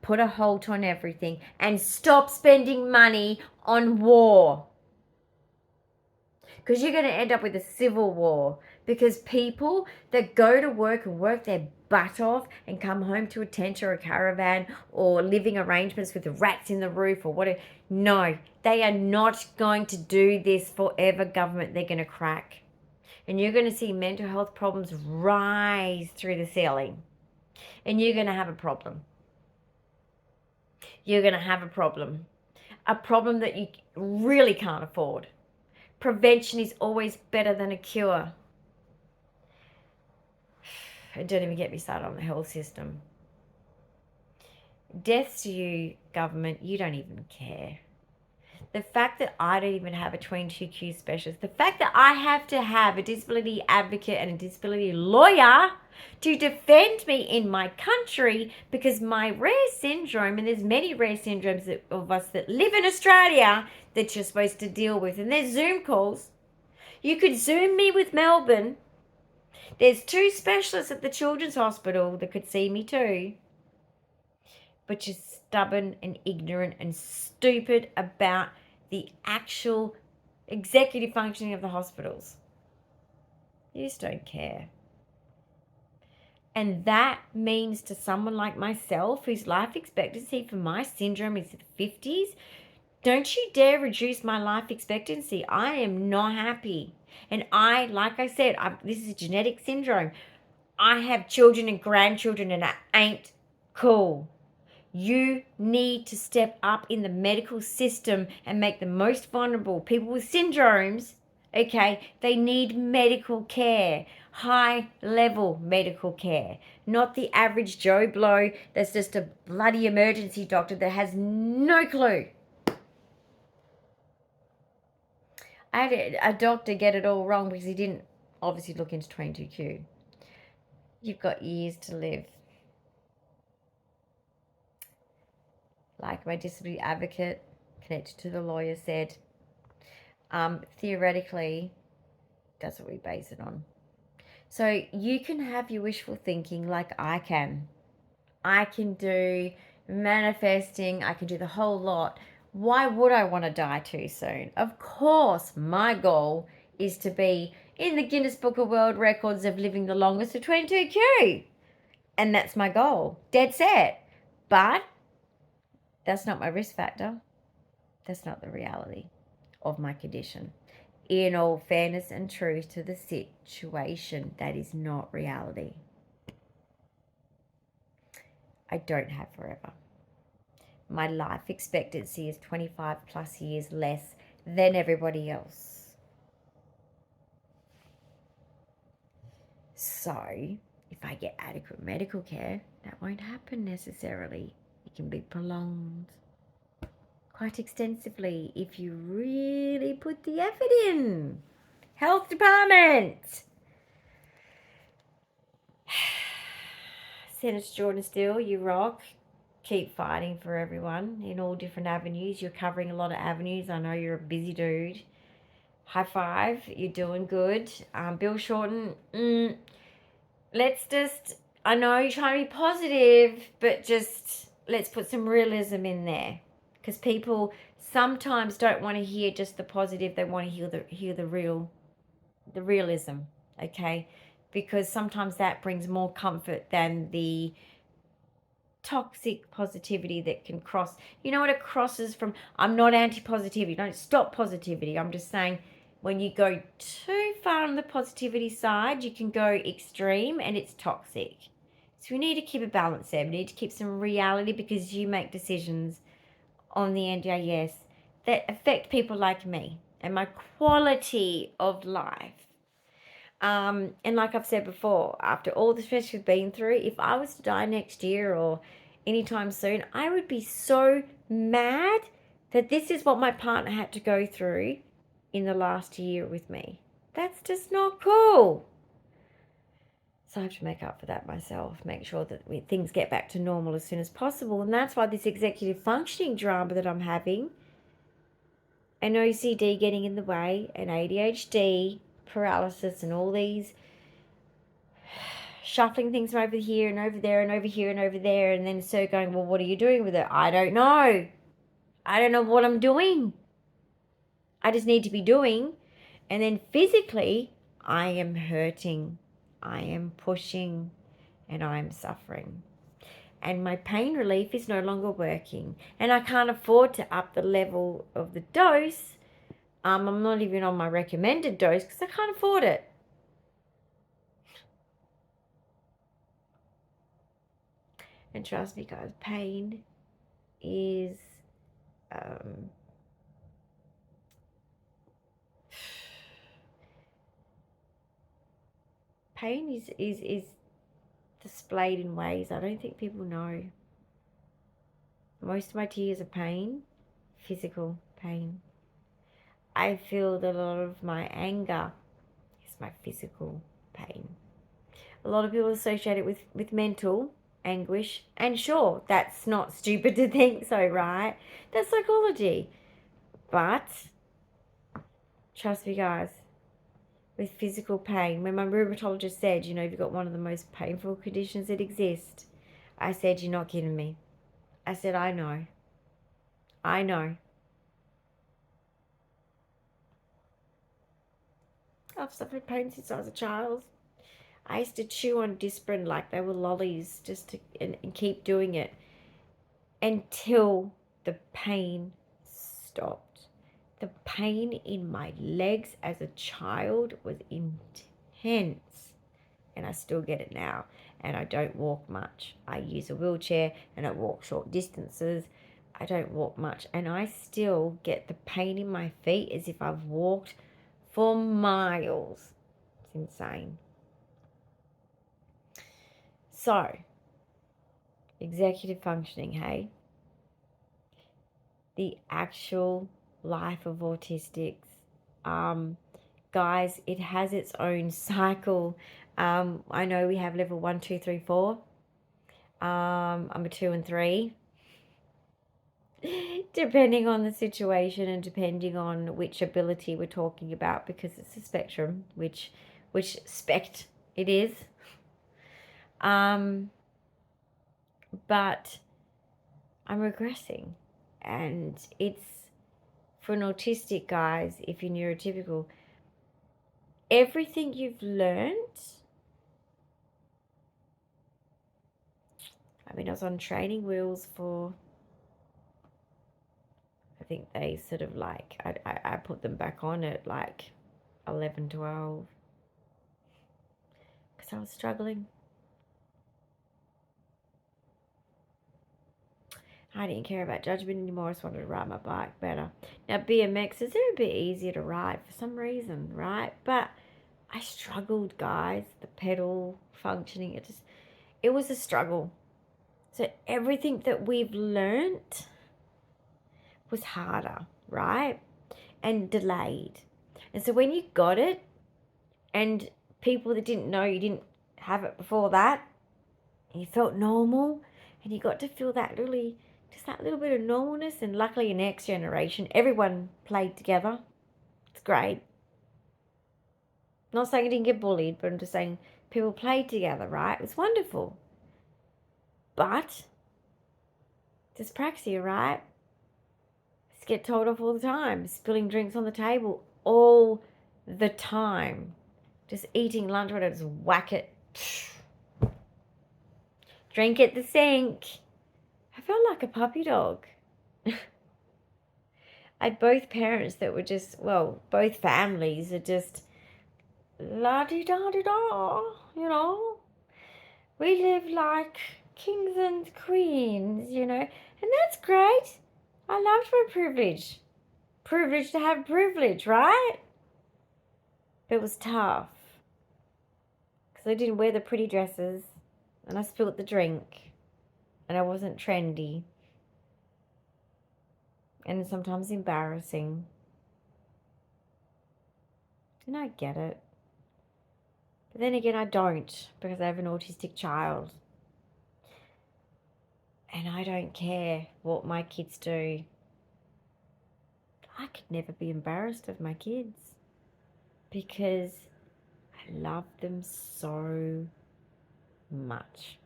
Put a halt on everything. And stop spending money on war. Because you're going to end up with a civil war. Because people that go to work and work their butt off and come home to a tent or a caravan or living arrangements with rats in the roof or whatever. No, they are not going to do this forever, government. They're going to crack. And you're going to see mental health problems rise through the ceiling. And you're going to have a problem. You're going to have a problem. A problem that you really can't afford. Prevention is always better than a cure. Don't even get me started on the health system. Deaths to you, government, you don't even care. The fact that I don't even have a 22Q specialist, the fact that I have to have a disability advocate and a disability lawyer to defend me in my country because my rare syndrome, and there's many rare syndromes of us that live in Australia that you're supposed to deal with, and there's Zoom calls. You could Zoom me with Melbourne. There's 2 specialists at the Children's Hospital that could see me too. But you're stubborn and ignorant and stupid about the actual executive functioning of the hospitals. You just don't care. And that means to someone like myself, whose life expectancy for my syndrome is the 50s, don't you dare reduce my life expectancy. I am not happy. And like I said, this is a genetic syndrome. I have children and grandchildren and I ain't cool. You need to step up in the medical system and make the most vulnerable people with syndromes, okay, they need medical care, high level medical care, not the average Joe Blow that's just a bloody emergency doctor that has no clue. I had a doctor get it all wrong because he didn't obviously look into 22Q. You've got years to live. Like my disability advocate connected to the lawyer said, theoretically, that's what we base it on. So you can have your wishful thinking like I can. I can do manifesting. I can do the whole lot. Why would I want to die too soon? Of course, my goal is to be in the Guinness Book of World Records of living the longest for 22Q. And that's my goal. Dead set. But that's not my risk factor. That's not the reality of my condition. In all fairness and truth to the situation, that is not reality. I don't have forever. My life expectancy is 25 plus years less than everybody else. So, if I get adequate medical care, that won't happen necessarily. It can be prolonged quite extensively if you really put the effort in. Health department. Senator Jordan Steele, you rock. Keep fighting for everyone in all different avenues. You're covering a lot of avenues. I know you're a busy dude. High five. You're doing good. Bill Shorten, I know you're trying to be positive, but just let's put some realism in there. Because people sometimes don't want to hear just the positive. They want to hear the realism, okay? Because sometimes that brings more comfort than the toxic positivity that can cross. You know what it crosses from? I'm not anti-positivity. Don't stop positivity. I'm just saying when you go too far on the positivity side, you can go extreme and it's toxic. So we need to keep a balance there. We need to keep some reality because you make decisions on the NDIS that affect people like me. and my quality of life. And like I've said before, after all the stress we've been through, if I was to die next year or anytime soon, I would be so mad that this is what my partner had to go through in the last year with me. That's just not cool. So I have to make up for that myself, make sure that things get back to normal as soon as possible. And that's why this executive functioning drama that I'm having, and OCD getting in the way, and ADHD, paralysis, and all these shuffling things from over here and over there and over here and over there, and then so going, well, what are you doing with it? I don't know. I don't know what I'm doing. I just need to be doing. And then physically, I am hurting. I am pushing, and I am suffering. And my pain relief is no longer working. And I can't afford to up the level of the dose. I'm not even on my recommended dose because I can't afford it. And trust me, guys, pain is pain is displayed in ways I don't think people know. Most of my tears are pain, physical pain. I feel that a lot of my anger is my physical pain. A lot of people associate it with mental anguish, and sure, that's not stupid to think so, right? That's psychology. But trust me, guys, with physical pain, when my rheumatologist said, you know, you've got one of the most painful conditions that exist, I said, you're not kidding me. I said, I know. I know. I've suffered pain since I was a child. I used to chew on Disprin like they were lollies just to and keep doing it until the pain stopped. The pain in my legs as a child was intense, and I still get it now. And I don't walk much. I use a wheelchair and I walk short distances. I don't walk much, and I still get the pain in my feet as if I've walked for miles. It's insane. So, executive functioning, hey? The actual life of autistics. Guys, it has its own cycle. I know we have level 1, 2, 3, 4. I'm a 2 and 3. Depending on the situation and depending on which ability we're talking about, because it's a spectrum, which spect it is. But I'm regressing, and it's for an autistic, guys, if you're neurotypical, everything you've learned. I mean, I was on training wheels for, I think they sort of like, I put them back on at like 11, 12, because I was struggling. I didn't care about judgment anymore. I just wanted to ride my bike better. Now, BMXs are a bit easier to ride for some reason, right? But I struggled, guys. The pedal functioning, it was a struggle. So everything that we've learnt was harder, right? And delayed. And so when you got it, and people that didn't know you didn't have it before that, and you felt normal, and you got to feel that little bit of normalness. And luckily in next generation, everyone played together. It's great. Not saying I didn't get bullied, but I'm just saying people played together, right? It was wonderful. But dyspraxia, right? Just get told off all the time. Spilling drinks on the table all the time. Just eating lunch, whatever, just whack it. Drink at the sink. I felt like a puppy dog. I had both parents that were just, well, both families are just la-di-da-di-da, you know. We live like kings and queens, you know. And that's great. I loved my privilege. privilege to have privilege, right? It was tough. Because I didn't wear the pretty dresses. And I spilled the drink. And I wasn't trendy. And sometimes embarrassing. And I get it. But then again, I don't. Because I have an autistic child. And I don't care what my kids do. I could never be embarrassed of my kids. Because I love them so much.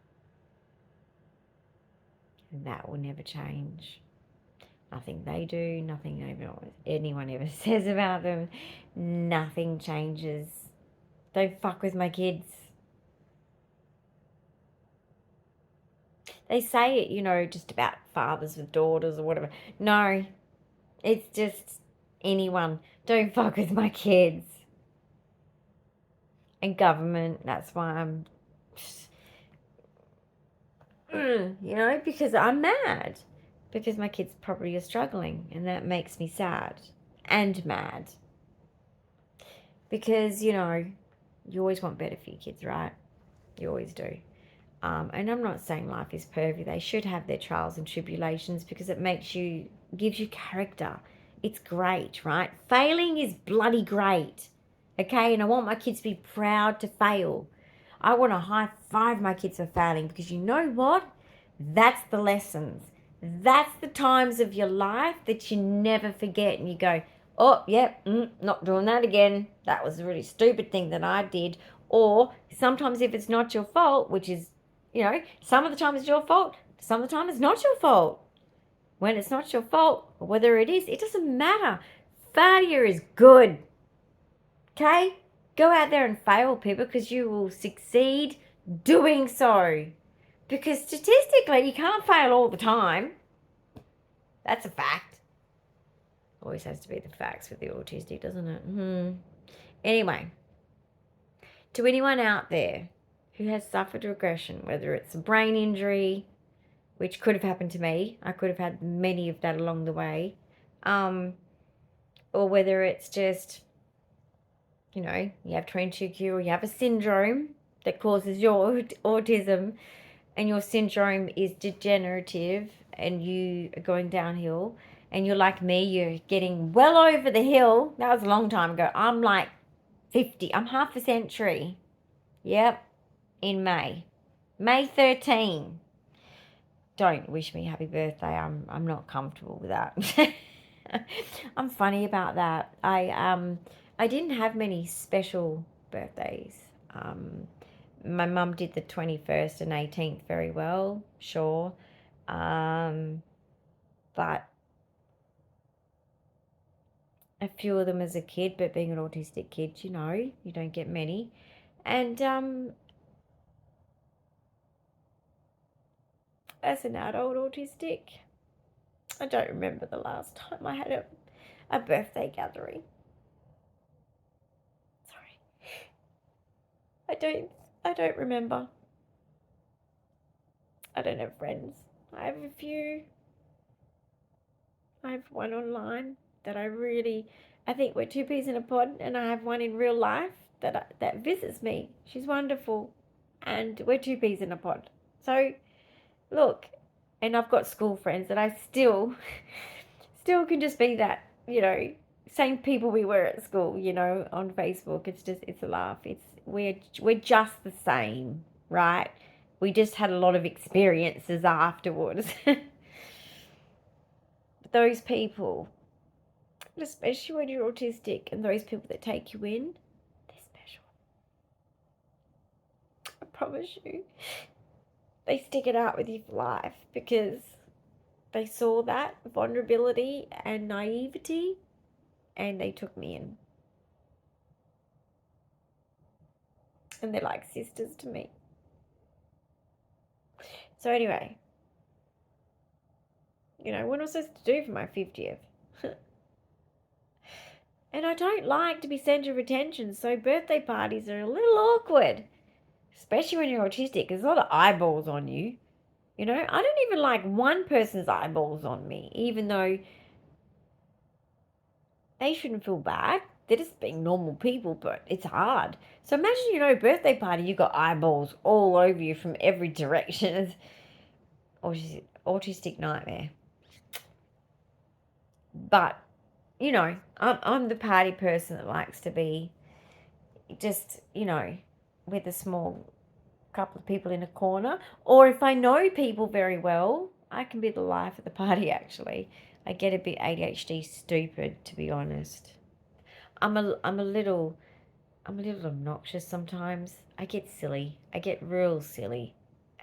And that will never change. Nothing they do, nothing anyone ever says about them, nothing changes. Don't fuck with my kids. They say it, you know, just about fathers with daughters or whatever. No, it's just anyone. Don't fuck with my kids. And government, that's why I'm, you know, because I'm mad. Because my kids probably are struggling, and that makes me sad and mad. Because, you know, you always want better for your kids, right? You always do. And I'm not saying life is perfect. They should have their trials and tribulations because it gives you character. It's great, right? Failing is bloody great, okay? And I want my kids to be proud to fail. I want to high five my kids for failing because you know what? That's the lessons. That's the times of your life that you never forget and you go, oh, yep, not doing that again. That was a really stupid thing that I did. Or sometimes if it's not your fault, which is, you know, some of the time it's your fault, some of the time it's not your fault. When it's not your fault, or whether it is, it doesn't matter. Failure is good. Okay? Go out there and fail, people, because you will succeed doing so. Because statistically, you can't fail all the time. That's a fact. Always has to be the facts with the autistic, doesn't it? Anyway, to anyone out there who has suffered regression, whether it's a brain injury, which could have happened to me, I could have had many of that along the way, or whether it's just, you know, you have 22q or you have a syndrome that causes your autism, and your syndrome is degenerative and you are going downhill and you're like me, you're getting well over the hill. That was a long time ago. I'm like 50. I'm half a century. Yep. In May. May 13. Don't wish me happy birthday. I'm not comfortable with that. I'm funny about that. I didn't have many special birthdays. My mum did the 21st and 18th very well, sure. But a few of them as a kid, but being an autistic kid, you know, you don't get many. And as an adult autistic, I don't remember the last time I had a birthday gathering. Sorry. I don't remember. I don't have friends. I have a few. I have one online that I think we're two peas in a pod, and I have one in real life that visits me. She's wonderful, and we're two peas in a pod. So, look, and I've got school friends that I still can just be that, you know, same people we were at school, you know, on Facebook. It's a laugh. We're just the same, right? We just had a lot of experiences afterwards. Those people, especially when you're autistic, and those people that take you in, they're special. I promise you. They stick it out with you for life because they saw that vulnerability and naivety and they took me in. And they're like sisters to me. So anyway, you know, what am I supposed to do for my 50th? And I don't like to be centre of attention, so birthday parties are a little awkward. Especially when you're autistic, there's a lot of eyeballs on you. You know, I don't even like one person's eyeballs on me, even though they shouldn't feel bad. They're just being normal people, but it's hard. So imagine, birthday party, you got eyeballs all over you from every direction. Autistic nightmare. But, I'm the party person that likes to be just, with a small couple of people in a corner. Or if I know people very well, I can be the life of the party, actually. I get a bit ADHD stupid, to be honest. I'm a little obnoxious sometimes. I get silly. I get real silly.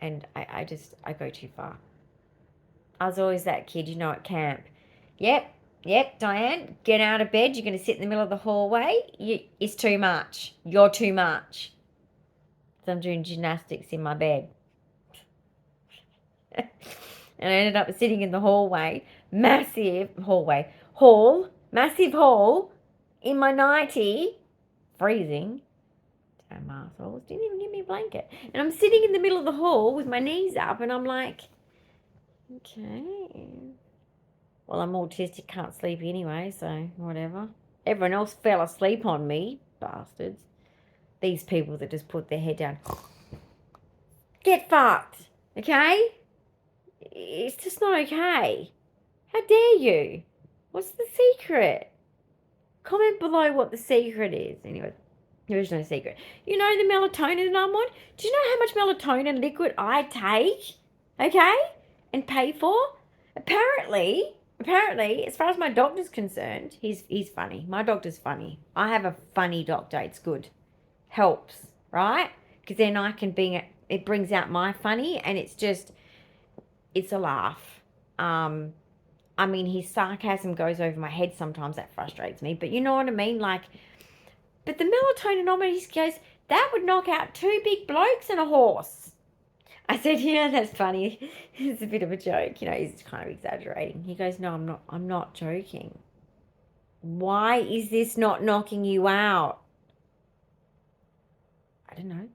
And I go too far. I was always that kid, at camp. Yep, Dyan, get out of bed. You're going to sit in the middle of the hallway. It's too much. You're too much. So I'm doing gymnastics in my bed. And I ended up sitting in the hallway. Massive hall, in my nightie, freezing. Damn assholes, didn't even give me a blanket. And I'm sitting in the middle of the hall with my knees up, and I'm like, okay. Well, I'm autistic, can't sleep anyway, so whatever. Everyone else fell asleep on me, bastards. These people that just put their head down. Get fucked, okay? It's just not okay. How dare you? What's the secret? Comment below what the secret is. Anyway, there is no secret. You know the melatonin I'm on? Do you know how much melatonin liquid I take? Okay? And pay for? Apparently, as far as my doctor's concerned, he's funny. My doctor's funny. I have a funny doctor. It's good. Helps, right? Because then it brings out my funny, and it's a laugh. His sarcasm goes over my head sometimes. That frustrates me. But you know what I mean? But the melatonin, he goes, that would knock out 2 big blokes and a horse. I said, yeah, that's funny. It's a bit of a joke. He's kind of exaggerating. He goes, no, I'm not joking. Why is this not knocking you out? I don't know.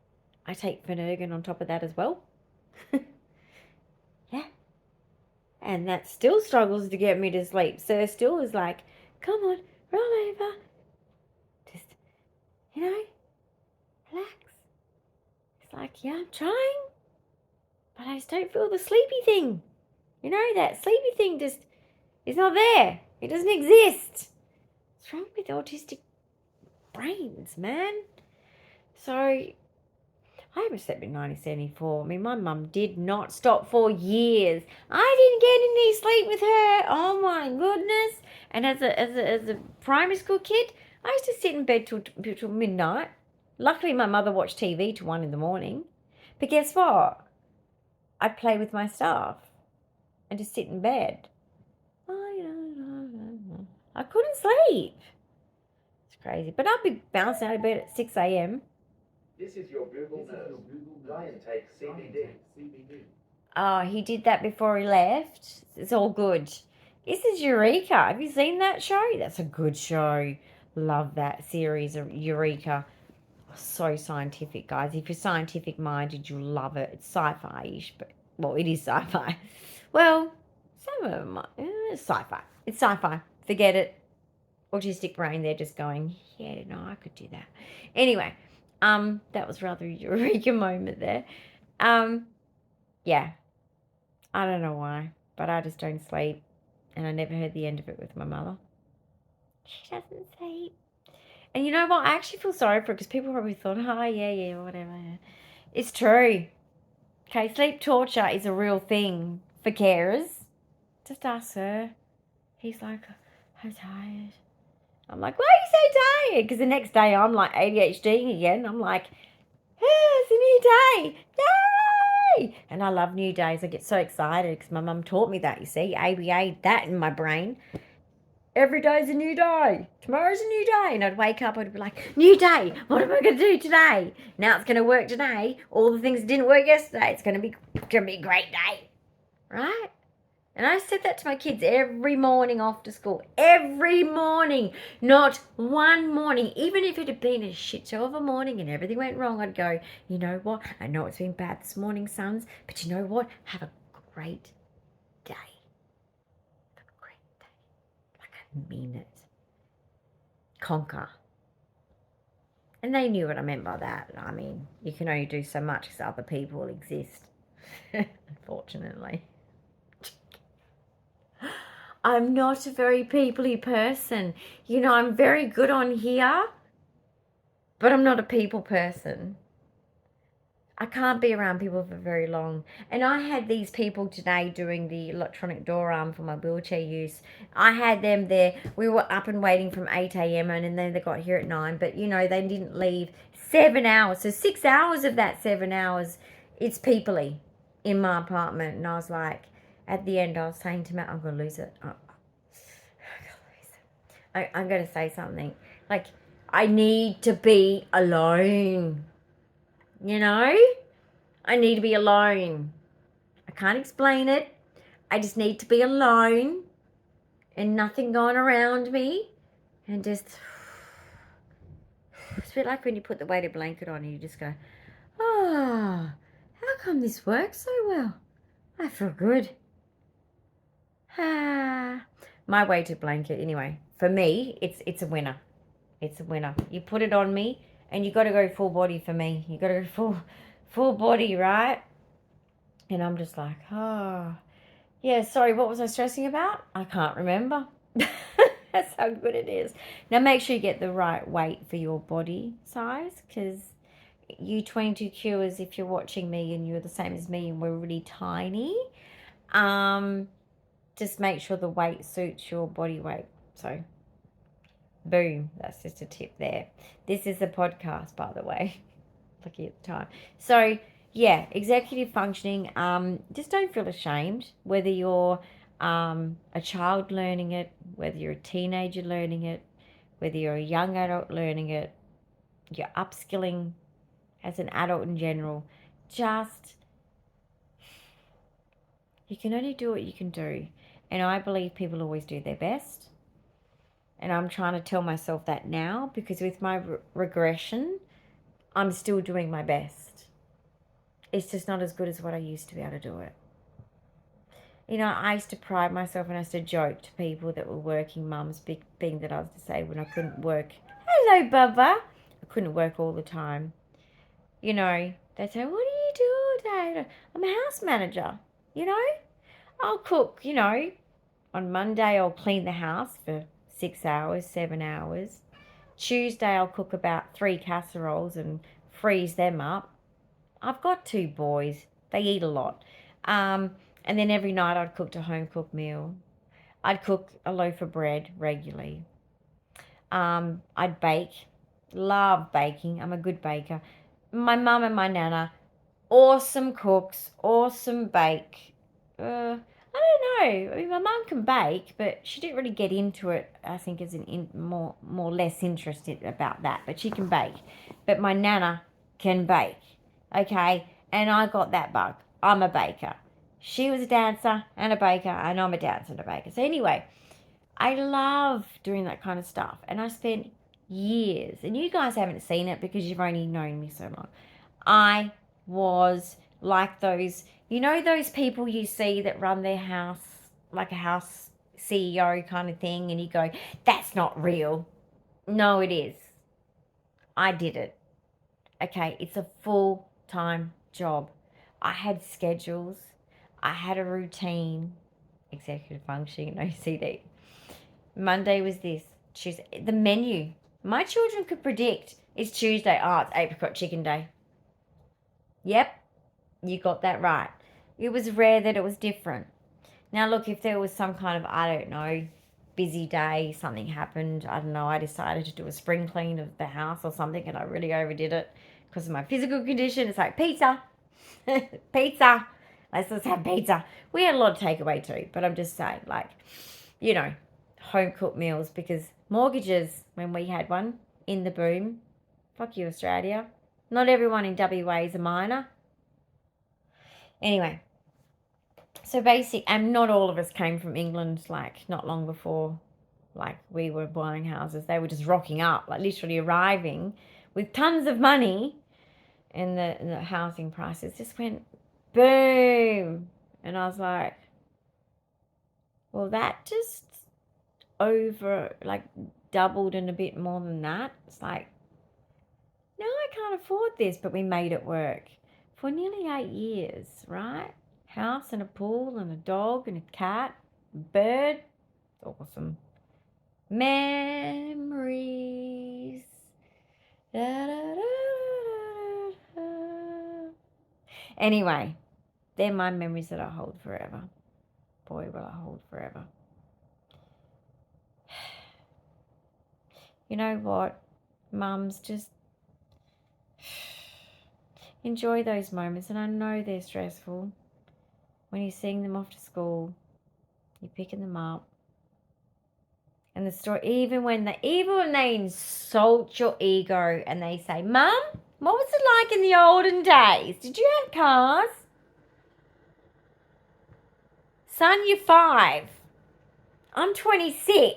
I take Phenergan on top of that as well. Yeah. And that still struggles to get me to sleep. So still is like, come on, roll over. Just, relax. It's like, yeah, I'm trying. But I just don't feel the sleepy thing. That sleepy thing just is not there. It doesn't exist. What's wrong with autistic brains, man? So, I haven't slept in 1974. My mum did not stop for years. I didn't get any sleep with her. Oh my goodness! And as a primary school kid, I used to sit in bed till midnight. Luckily, my mother watched TV till 1 a.m. But guess what? I'd play with my stuff and just sit in bed. I couldn't sleep. It's crazy. But I'd be bouncing out of bed at 6 a.m. This is your Google nurse. Dyan takes CBD. Oh, he did that before he left. It's all good. This is Eureka. Have you seen that show? That's a good show. Love that series of Eureka. So scientific, guys. If you're scientific minded, you'll love it. It's sci-fi-ish, but it is sci-fi. Well, some of them it's sci-fi. It's sci-fi. Forget it. Autistic brain, they're just going, yeah, no, I could do that. Anyway, that was rather a Eureka moment there. Yeah. I don't know why, but I just don't sleep. And I never heard the end of it with my mother. She doesn't sleep. And you know what? I actually feel sorry for it because people probably thought, oh, yeah, whatever. It's true. Okay, sleep torture is a real thing for carers. Just ask her. He's like, I'm tired. I'm like, why are you so tired? Because the next day I'm like ADHD again. I'm like, it's a new day. Yay! And I love new days. I get so excited because my mum taught me that, you see. ABA, that in my brain. Every day's a new day. Tomorrow's a new day. And I'd wake up and I'd be like, new day. What am I going to do today? Now it's going to work today. All the things that didn't work yesterday. It's going to be a great day. Right? And I said that to my kids every morning after school. Every morning. Not one morning. Even if it had been a shit show of a morning and everything went wrong, I'd go, you know what? I know it's been bad this morning, sons. But you know what? Have a great day. Have a great day. Like I mean it. conquer. And they knew what I meant by that. I mean, you can only do so much because other people exist, unfortunately. I'm not a very people-y person. You know, I'm very good on here, but I'm not a people person. I can't be around people for very long. And I had these people today doing the electronic door arm for my wheelchair use. I had them there. We were up and waiting from 8 a.m. and then they got here at 9. But, you know, they didn't leave 7 hours. So 6 hours of that 7 hours, it's people-y in my apartment. And I was like, at the end, I was saying to Matt, I'm going to lose it. I'm going to say something. Like, I need to be alone. You know? I need to be alone. I can't explain it. I just need to be alone and nothing going around me. And just... It's a bit like when you put the weighted blanket on and you just go, oh, how come this works so well? I feel good. Ah. My weighted blanket, anyway. For me, it's a winner. It's a winner. You put it on me and you got to go full body for me. You got to go full body, right? And I'm just like, oh, yeah, sorry, what was I stressing about? I can't remember. That's how good it is. Now, make sure you get the right weight for your body size, because you 22Qers, if you're watching me and you're the same as me and we're really tiny, just make sure the weight suits your body weight. So, boom, that's just a tip there. This is a podcast, by the way. Looking at the time. So, yeah, executive functioning, just don't feel ashamed, whether you're a child learning it, whether you're a teenager learning it, whether you're a young adult learning it, you're upskilling as an adult in general. Just, you can only do what you can do. And I believe people always do their best. And I'm trying to tell myself that now, because with my regression, I'm still doing my best. It's just not as good as what I used to be able to do it. You know, I used to pride myself and I used to joke to people that were working mums, big thing that I was disabled and I couldn't work. Hello, Bubba. I couldn't work all the time. You know, they'd say, what do you do all day? I'm a house manager, you know. I'll cook, you know. On Monday, I'll clean the house for 6 hours, 7 hours. Tuesday, I'll cook about 3 casseroles and freeze them up. I've got 2 boys. They eat a lot. And then every night I'd cook a home-cooked meal. I'd cook a loaf of bread regularly. I'd bake. Love baking. I'm a good baker. My mum and my nana, awesome cooks, awesome bake. I don't know. I mean, my mum can bake, but she didn't really get into it. I think as more less interested about that. But she can bake. But my nana can bake. Okay, and I got that bug. I'm a baker. She was a dancer and a baker, and I'm a dancer and a baker. So anyway, I love doing that kind of stuff. And I spent years, and you guys haven't seen it because you've only known me so long. I was like those, you know, those people you see that run their house, like a house CEO kind of thing, and you go, that's not real. No, it is. I did it. Okay, it's a full-time job. I had schedules. I had a routine. Executive functioning, OCD. Monday was this. Tuesday, the menu. My children could predict it's Tuesday. Oh, it's apricot chicken day. Yep, you got that right. It was rare that it was different. Now, look, if there was some kind of, I don't know, busy day, something happened, I don't know, I decided to do a spring clean of the house or something and I really overdid it because of my physical condition. It's like, pizza. Pizza. Let's have pizza. We had a lot of takeaway too, but I'm just saying, like, you know, home cooked meals, because mortgages, when we had one in the boom, fuck you, Australia. Not everyone in WA is a miner. Anyway, so and not all of us came from England, like, not long before, like, we were buying houses. They were just rocking up, like, literally arriving with tons of money, and the housing prices just went boom. And I was like, well, that just doubled and a bit more than that. It's like, no, I can't afford this, but we made it work for nearly 8 years, right? House and a pool and a dog and a cat, a bird. It's awesome. Memories. Da, da, da, da, da. Anyway, they're my memories that I hold forever. Boy, will I hold forever. You know what, mums, just enjoy those moments. And I know they're stressful. When you're seeing them off to school, you're picking them up. And the story, even when they insult your ego and they say, Mum, what was it like in the olden days? Did you have cars? Son, you're 5. I'm 26.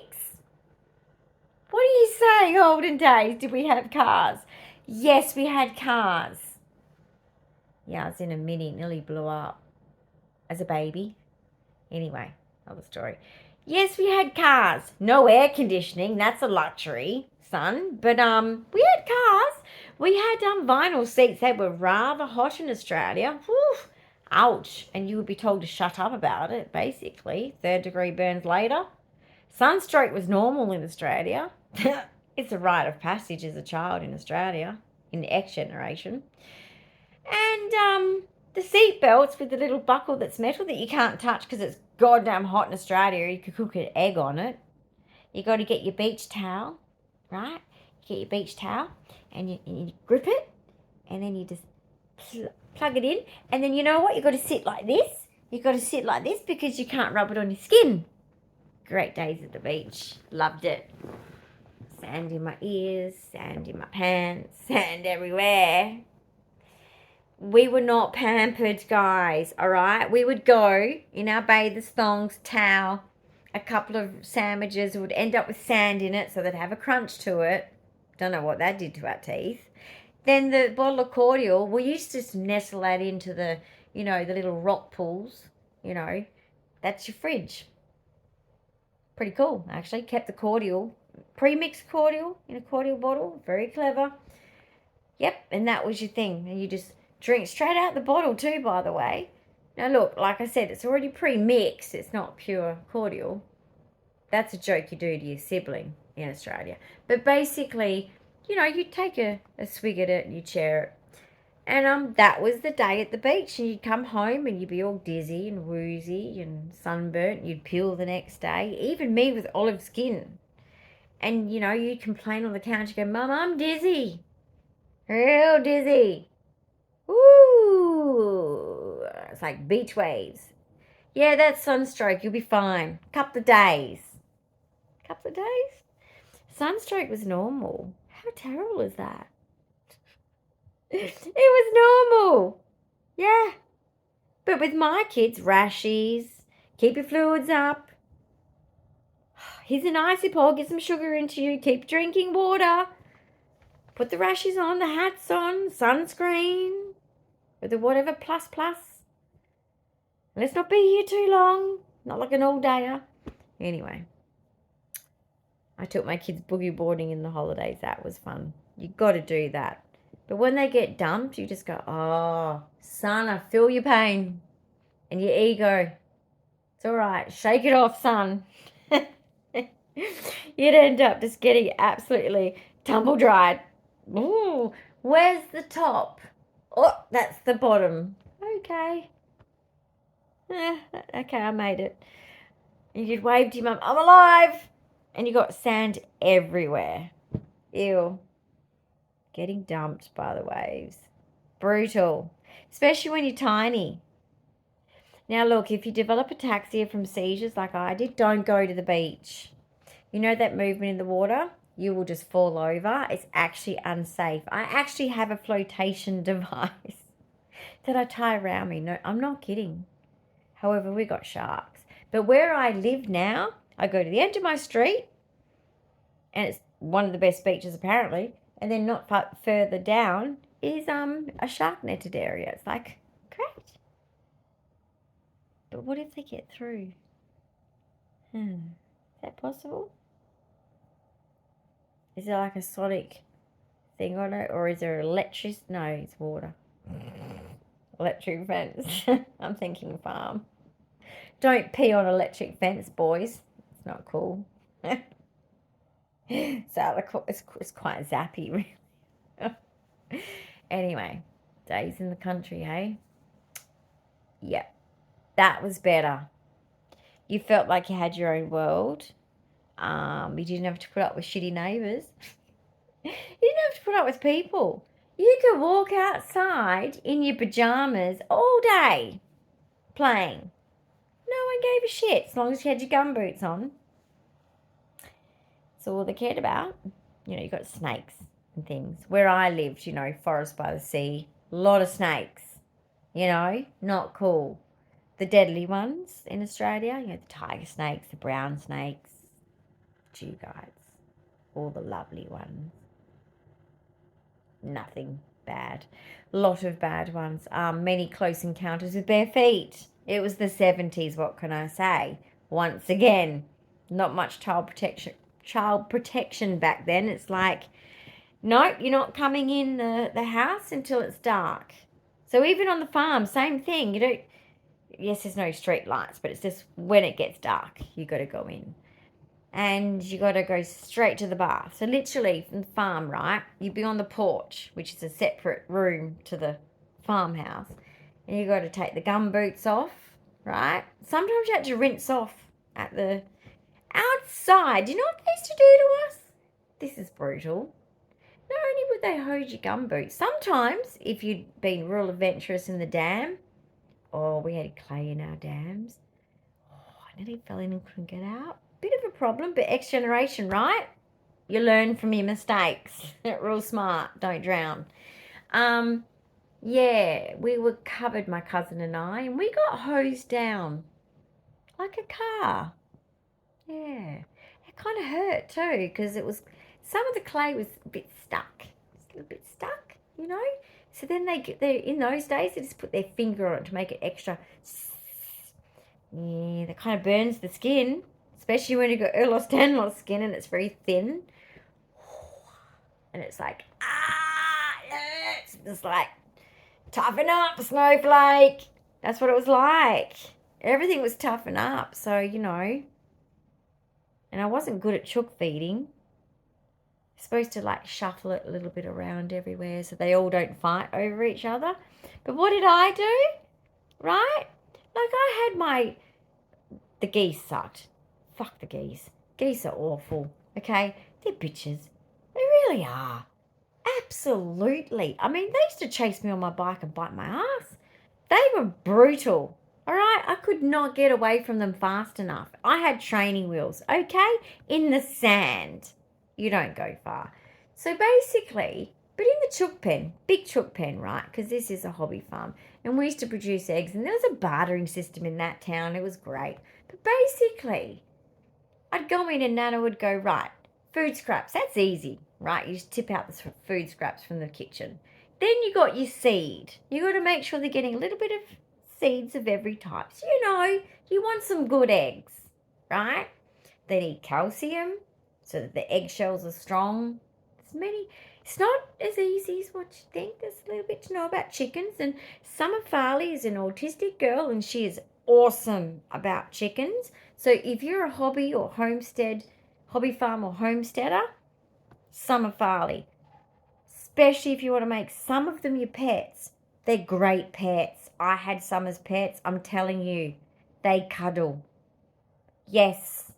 What are you saying, olden days? Did we have cars? Yes, we had cars. Yeah, I was in a Mini, nearly blew up as a baby. Anyway, another story. Yes, we had cars. No air conditioning. That's a luxury, son. But we had cars. We had vinyl seats. They were rather hot in Australia. Whew, ouch. And you would be told to shut up about it, basically. 3rd-degree burns later. Sunstroke was normal in Australia. It's a rite of passage as a child in Australia, in the X generation. And the seat belts with the little buckle that's metal that you can't touch because it's goddamn hot in Australia. You could cook an egg on it. You got to get your beach towel, right? You get your beach towel and you grip it, and then you just plug it in. And then you know what? You got to sit like this. You got to sit like this because you can't rub it on your skin. Great days at the beach. Loved it. Sand in my ears, sand in my pants, sand everywhere. We were not pampered, guys, all right? We would go in our bathers, thongs, towel, a couple of sandwiches would end up with sand in it, so they'd have a crunch to it. Don't know what that did to our teeth. Then the bottle of cordial, we used to just nestle that into the, the little rock pools, That's your fridge. Pretty cool, actually. Kept the cordial, pre-mixed cordial in a cordial bottle. Very clever. Yep, and that was your thing. And you just drink straight out the bottle too, by the way. Now look, like I said, it's already pre-mixed. It's not pure cordial. That's a joke you do to your sibling in Australia. But basically, you take a swig at it and you share it. And that was the day at the beach. And you'd come home and you'd be all dizzy and woozy and sunburnt. You'd peel the next day. Even me with olive skin. And, you'd complain on the couch. You go, Mum, I'm dizzy. Real dizzy. Ooh. It's like beach waves. Yeah, that's sunstroke. You'll be fine. Couple of days. Sunstroke was normal. How terrible is that? It was normal. Yeah. But with my kids, rashes, keep your fluids up. Here's an icy pole, get some sugar into you, keep drinking water. Put the rashes on, the hats on, sunscreen, with the whatever plus. Let's not be here too long. Not like an all-dayer. Anyway. I took my kids boogie boarding in the holidays. That was fun. You got to do that. But when they get dumped, you just go, oh, son, I feel your pain and your ego. It's all right. Shake it off, son. You'd end up just getting absolutely tumble-dried. Ooh, where's the top? Oh, that's the bottom. Okay. Okay, I made it. And you'd wave to your mum, I'm alive. And you got sand everywhere. Ew. Getting dumped by the waves. Brutal. Especially when you're tiny. Now look, if you develop ataxia from seizures like I did, don't go to the beach. You know that movement in the water? You will just fall over. It's actually unsafe. I actually have a flotation device that I tie around me. No, I'm not kidding. However, we got sharks. But where I live now, I go to the end of my street, and it's one of the best beaches apparently, and then not far further down is a shark netted area. It's like, great. But what if they get through? Is that possible? Is there like a sonic thing on it, or is there electric? No, it's water. Electric fence. I'm thinking farm. Don't pee on electric fence, boys. It's not cool. So it's quite zappy, really. Anyway, days in the country, hey? Yep, that was better. You felt like you had your own world. You didn't have to put up with shitty neighbours. You didn't have to put up with people. You could walk outside in your pajamas all day playing. No one gave a shit as long as you had your gumboots on. That's all they cared about. You know, you got snakes and things. Where I lived, you know, forest by the sea, a lot of snakes. You know, not cool. The deadly ones in Australia, you know, the tiger snakes, the brown snakes, Jew guides, all the lovely ones. Nothing bad. A lot of bad ones. Many close encounters with bare feet. It was the 70s, what can I say? Once again, not much child protection back then. It's like, nope, you're not coming in the house until it's dark. So even on the farm, same thing. You don't. Yes, there's no street lights, but it's just when it gets dark, you got to go in. And you got to go straight to the bath. So literally from the farm, right, you'd be on the porch, which is a separate room to the farmhouse. And you got to take the gum boots off, right? Sometimes you had to rinse off at the outside. You know what they used to do to us? This is brutal. Not only would they hose your gum boots, sometimes if you'd been real adventurous in the dam, we had clay in our dams. I nearly fell in and couldn't get out. Bit of a problem, but X generation, right? You learn from your mistakes. Real smart. Don't drown. Yeah, we were covered, my cousin and I, and we got hosed down like a car. Yeah. It kind of hurt too, because it was, some of the clay was a bit stuck. It's a little bit stuck, you know? So then they in those days, they just put their finger on it to make it extra. Yeah, that kind of burns the skin, especially when you've got Ehlers-Danlos skin and it's very thin. And it's like, it's just like, toughen up, snowflake. That's what it was like. Everything was toughen up. So, you know, and I wasn't good at chook feeding. You're supposed to like shuffle it a little bit around everywhere so they all don't fight over each other. But what did I do? Right? Like I had the geese sucked. Fuck the geese. Geese are awful. Okay? They're bitches. They really are. Absolutely. I mean, they used to chase me on my bike and bite my ass. They were brutal. All right? I could not get away from them fast enough. I had training wheels. Okay? In the sand. You don't go far. So basically, but in the chook pen, big chook pen, right? Because this is a hobby farm. And we used to produce eggs. And there was a bartering system in that town. It was great. But basically, I'd go in and Nana would go, right, food scraps. That's easy, right? You just tip out the food scraps from the kitchen. Then you got your seed. You got to make sure they're getting a little bit of seeds of every type. So, you know, you want some good eggs, right? They need calcium so that the eggshells are strong. It's not as easy as what you think. There's a little bit to know about chickens. And Summer Farley is an autistic girl and she is awesome about chickens. So if you're a hobby farm or homesteader, Summer Farley. Especially if you want to make some of them your pets. They're great pets. I had Summer's pets. I'm telling you, they cuddle. Yes.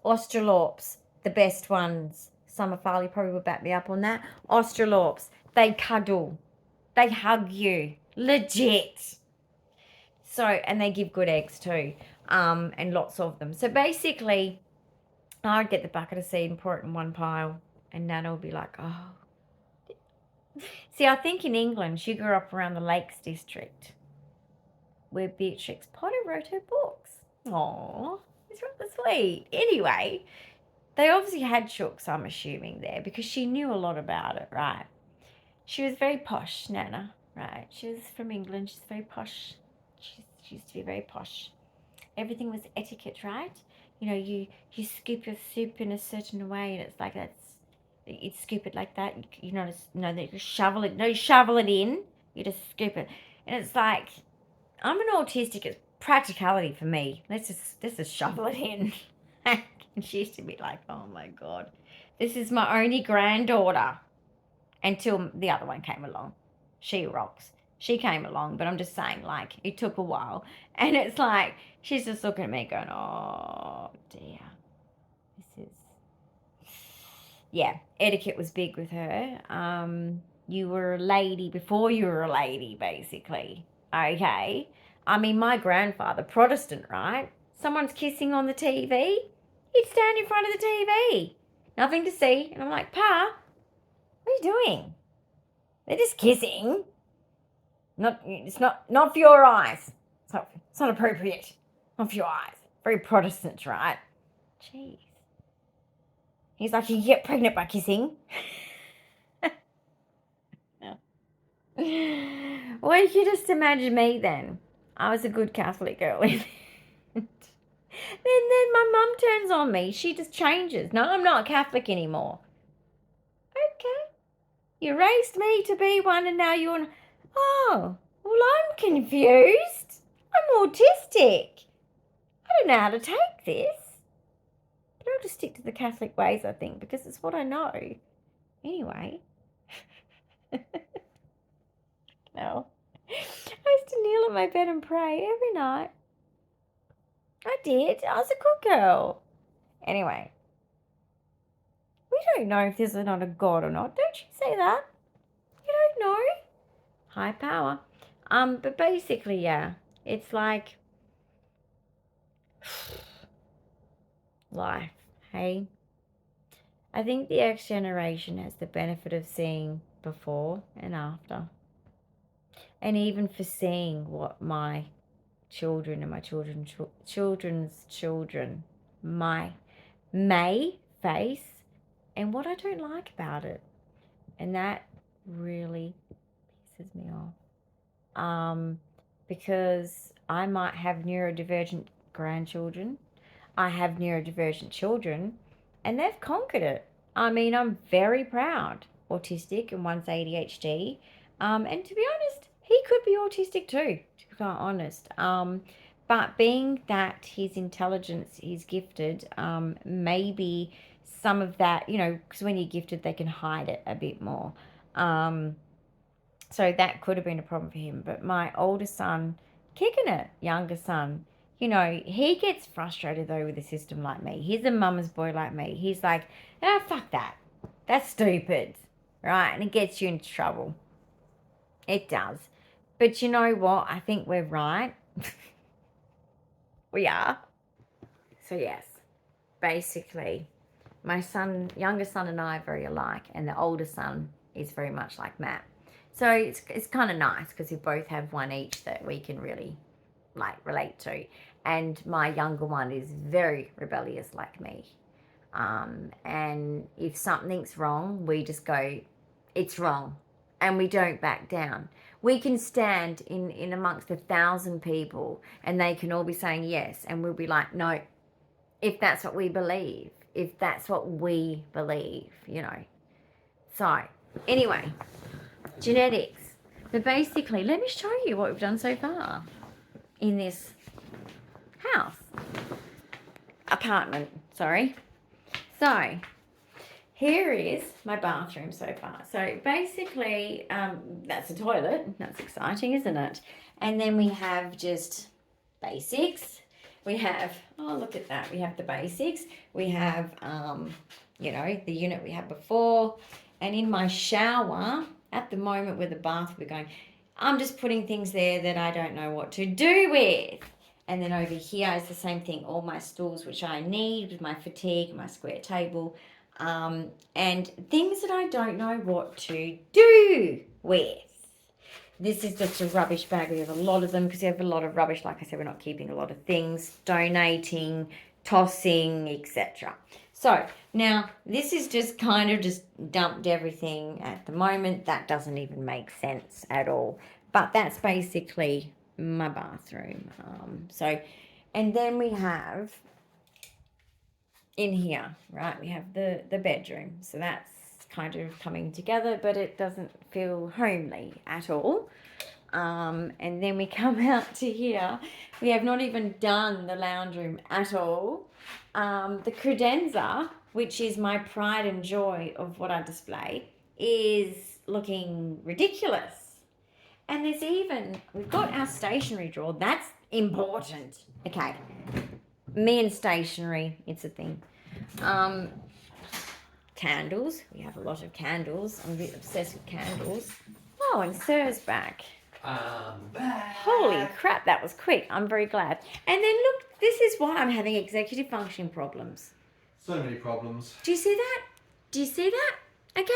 Australorps, the best ones. Summer Farley probably would back me up on that. Australorps, they cuddle. They hug you. Legit. So, and they give good eggs too. And lots of them. So basically, I'd get the bucket of seed and pour it in one pile. And Nana would be like, oh. See, I think in England, she grew up around the Lakes District, where Beatrix Potter wrote her books. Aww, it's rather sweet. Anyway, they obviously had chooks, I'm assuming, there, because she knew a lot about it, right? She was very posh, Nana, right? She was from England. She's very posh. She used to be very posh. Everything was etiquette, right? You know, you scoop your soup in a certain way, and it's like You scoop it like that. You notice, no, that you shovel it. No, you shovel it in. You just scoop it. And it's like, I'm an autistic. It's practicality for me. Let's just shovel it in. And she used to be like, oh my God, this is my only granddaughter. Until the other one came along. She rocks. She came along, but I'm just saying, like, it took a while. And it's like, she's just looking at me going, oh dear. This is, yeah, etiquette was big with her. You were a lady before you were a lady, basically. Okay. I mean, my grandfather, Protestant, right? Someone's kissing on the TV. He'd stand in front of the TV. Nothing to see. And I'm like, Pa, what are you doing? They're just kissing. It's not for your eyes. It's not appropriate. Not for your eyes. Very Protestant, right? Jeez. He's like, you can get pregnant by kissing. Well, you can just imagine me then. I was a good Catholic girl. then my mum turns on me. She just changes. No, I'm not Catholic anymore. Okay. You raised me to be one and now you're... Oh, well, I'm confused. I'm autistic. I don't know how to take this. But I'll just stick to the Catholic ways, I think, because it's what I know. Anyway. No. I used to kneel on my bed and pray every night. I did. I was a good girl. Anyway. We don't know if there's not a God or not. Don't you say that? You don't know. High power. But basically, yeah. It's like life, hey? I think the X generation has the benefit of seeing before and after. And even foreseeing what my children and my children's children may face and what I don't like about it. And that really pisses me off. Because I might have neurodivergent grandchildren. I have neurodivergent children, and they've conquered it. I mean, I'm very proud. Autistic and one's ADHD. And to be honest, he could be autistic too, to be quite honest. But being that his intelligence is gifted, maybe some of that, because when you're gifted, they can hide it a bit more. So that could have been a problem for him. But my older son, kicking it, younger son, he gets frustrated though with the system like me. He's a mama's boy like me. He's like, fuck that. That's stupid, right? And it gets you into trouble. It does. But you know what? I think we're right. We are. So yes, basically, my younger son and I are very alike, and the older son is very much like Matt. So it's kind of nice because we both have one each that we can really relate to. And my younger one is very rebellious like me. And if something's wrong, we just go, it's wrong. And we don't back down. We can stand in amongst 1,000 people and they can all be saying yes. And we'll be like, no, if that's what we believe. If that's what we believe, So, anyway, genetics. But basically, let me show you what we've done so far in this house. Apartment, sorry. So, here is my bathroom so far. So, basically, that's a toilet. That's exciting, isn't it? And then we have just basics. We have, oh, look at that. We have the basics. We have, the unit we had before. And in my shower, at the moment with the bath, we're going, I'm just putting things there that I don't know what to do with. And then over here is the same thing. All my stools, which I need with my fatigue, my square table, and things that I don't know what to do with. This is just a rubbish bag. We have a lot of them because we have a lot of rubbish. Like I said, we're not keeping a lot of things, donating, tossing, etc. So now this is just kind of just dumped everything at the moment. That doesn't even make sense at all. But that's basically my bathroom. And then we have in here, right, we have the bedroom. So that's kind of coming together, but it doesn't feel homely at all. And then we come out to here. We have not even done the lounge room at all. The credenza, which is my pride and joy of what I display, is looking ridiculous. And we've got our stationery drawer. That's important. Okay. Me and stationery, it's a thing. Candles. We have a lot of candles. I'm a bit obsessed with candles. Oh, and Sir's back. Back. Holy crap, that was quick. I'm very glad. And then look, this is why I'm having executive functioning problems. So many problems. Do you see that? Okay.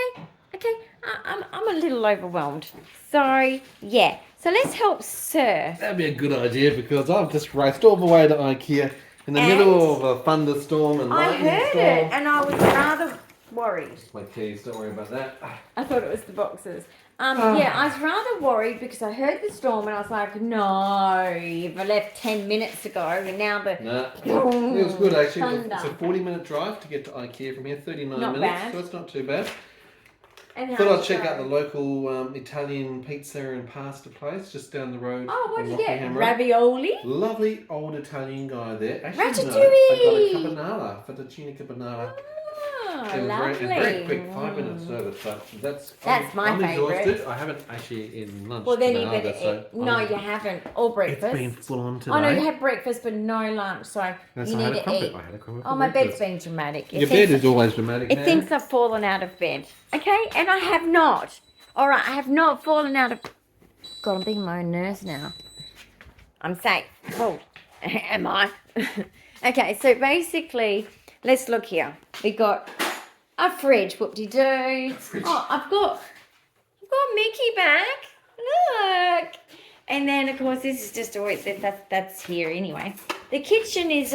I'm a little overwhelmed. So, yeah. So let's help Sir. That'd be a good idea because I've just raced all the way to IKEA in the middle of a thunderstorm and I lightning heard storm. it and I was rather worried. My keys, don't worry about that. I thought it was the boxes. Yeah, I was rather worried because I heard the storm and I was like, no, if I left 10 minutes ago and now the... Nah, it was good actually. Thunder. It's a 40-minute drive to get to IKEA from here, 39 Not minutes, bad. so it's not too bad. And Thought how'd I'd check you out go? the local Italian pizza and pasta place just down the road. Oh, what on did you get? Rockingham Road. Ravioli? Lovely old Italian guy there. Actually, Ratatouille! no, I got a caponata, fettuccine caponata. Oh, It was lovely. very quick, 5-minute service, but that's my I'm favourite. exhausted. I haven't actually eaten lunch. Well, then today you better either, so eat. No, you haven't. Or breakfast. It's been full on today. Oh, no, you had breakfast, but no lunch, so Yes, you I had need a to crumpet. eat. I had a crumpet Oh, for my bed's breakfast. being dramatic. Your bed is always dramatic. It now. thinks I've fallen out of bed. Okay? And I have not. All right, I have not fallen out of... God, I'm being my own nurse now. I'm safe. Oh, am I? Okay, so basically, let's look here. We got a fridge. Whoop-de-doo. Oh, I've got Mickey back. Look. And then, of course, this is just always... That's here anyway. The kitchen is...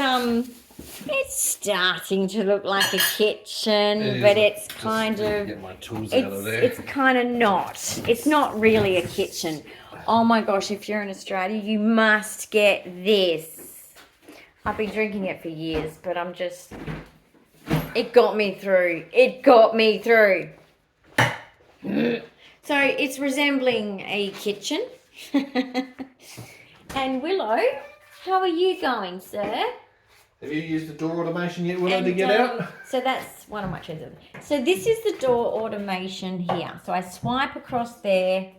It's starting to look like a kitchen, but it's kind of... Get my tools out of there. It's kind of not. It's not really a kitchen. Oh my gosh, if you're in Australia, you must get this. I've been drinking it for years, but I'm just... It got me through. So it's resembling a kitchen. And Willow, how are you going, sir? Have you used the door automation yet, Willow, to get out? So that's one of my choices. So this is the door automation here. So I swipe across there.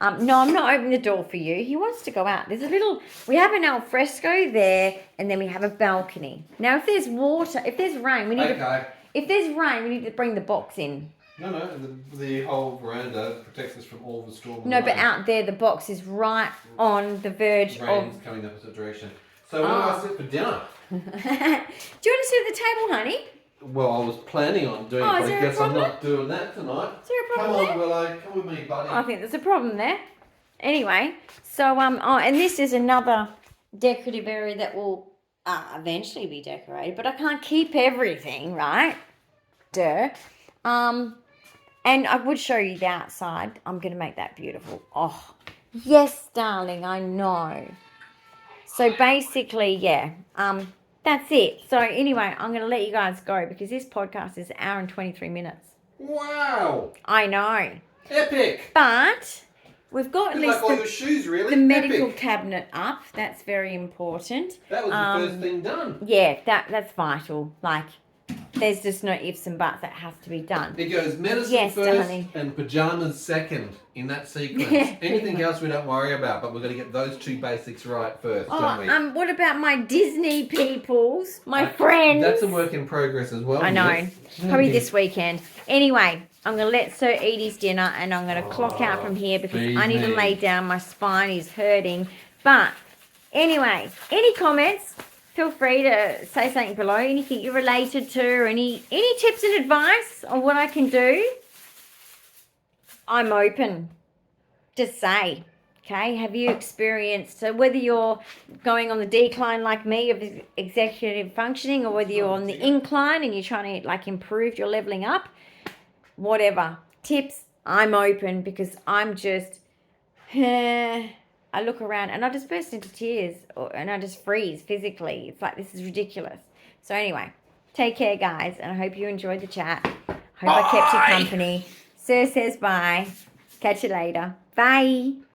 No, I'm not opening the door for you. He wants to go out. We have an al fresco there, and then we have a balcony. Now, if there's rain, we need to bring the box in. No, the whole veranda protects us from all the storm. No, but out there, the box is right on the verge Rain's coming the opposite direction. So when do I sit for dinner? Do you want to sit at the table, honey? Well, I was planning on doing it, Oh, but is I there a guess I'm problem? not doing that tonight. Is there a Come problem on, Willow. Come with me, buddy. I think there's a problem there. Anyway, so and this is another decorative area that will eventually be decorated, but I can't keep everything, right? Duh. And I would show you the outside. I'm going to make that beautiful. Oh, yes, darling, I know. So basically, yeah, that's it. So anyway, I'm going to let you guys go because this podcast is an hour and 23 minutes. Wow. I know. Epic. But we've got at It's least like all your shoes, really. the medical Epic. cabinet up. That's very important. That was the first thing done. Yeah, that's vital. Like, there's just no ifs and buts. That has to be done. It goes medicine Yes, first darling. and pajamas second in that sequence. Yeah, Anything else we don't worry about, but we're going to get those two basics right first, Oh, don't we? what about my Disney peoples, my friends? That's a work in progress as well. I know. yes. Probably this weekend. Anyway, I'm going to let Sir eat his dinner and I'm going to clock out from here because feed I need to me. lay down. My spine is hurting. But anyway, any comments? Feel free to say something below. Anything you're related to or any tips and advice on what I can do? I'm open. Just say. Okay, have you experienced, so whether you're going on the decline like me of executive functioning or whether you're on the incline and you're trying to like improve your leveling up, whatever, tips, I'm open because I'm just, I look around and I just burst into tears and I just freeze physically. It's like, this is ridiculous. So anyway, take care guys and I hope you enjoyed the chat. Hope I kept you company. Sir says bye. Catch you later. Bye.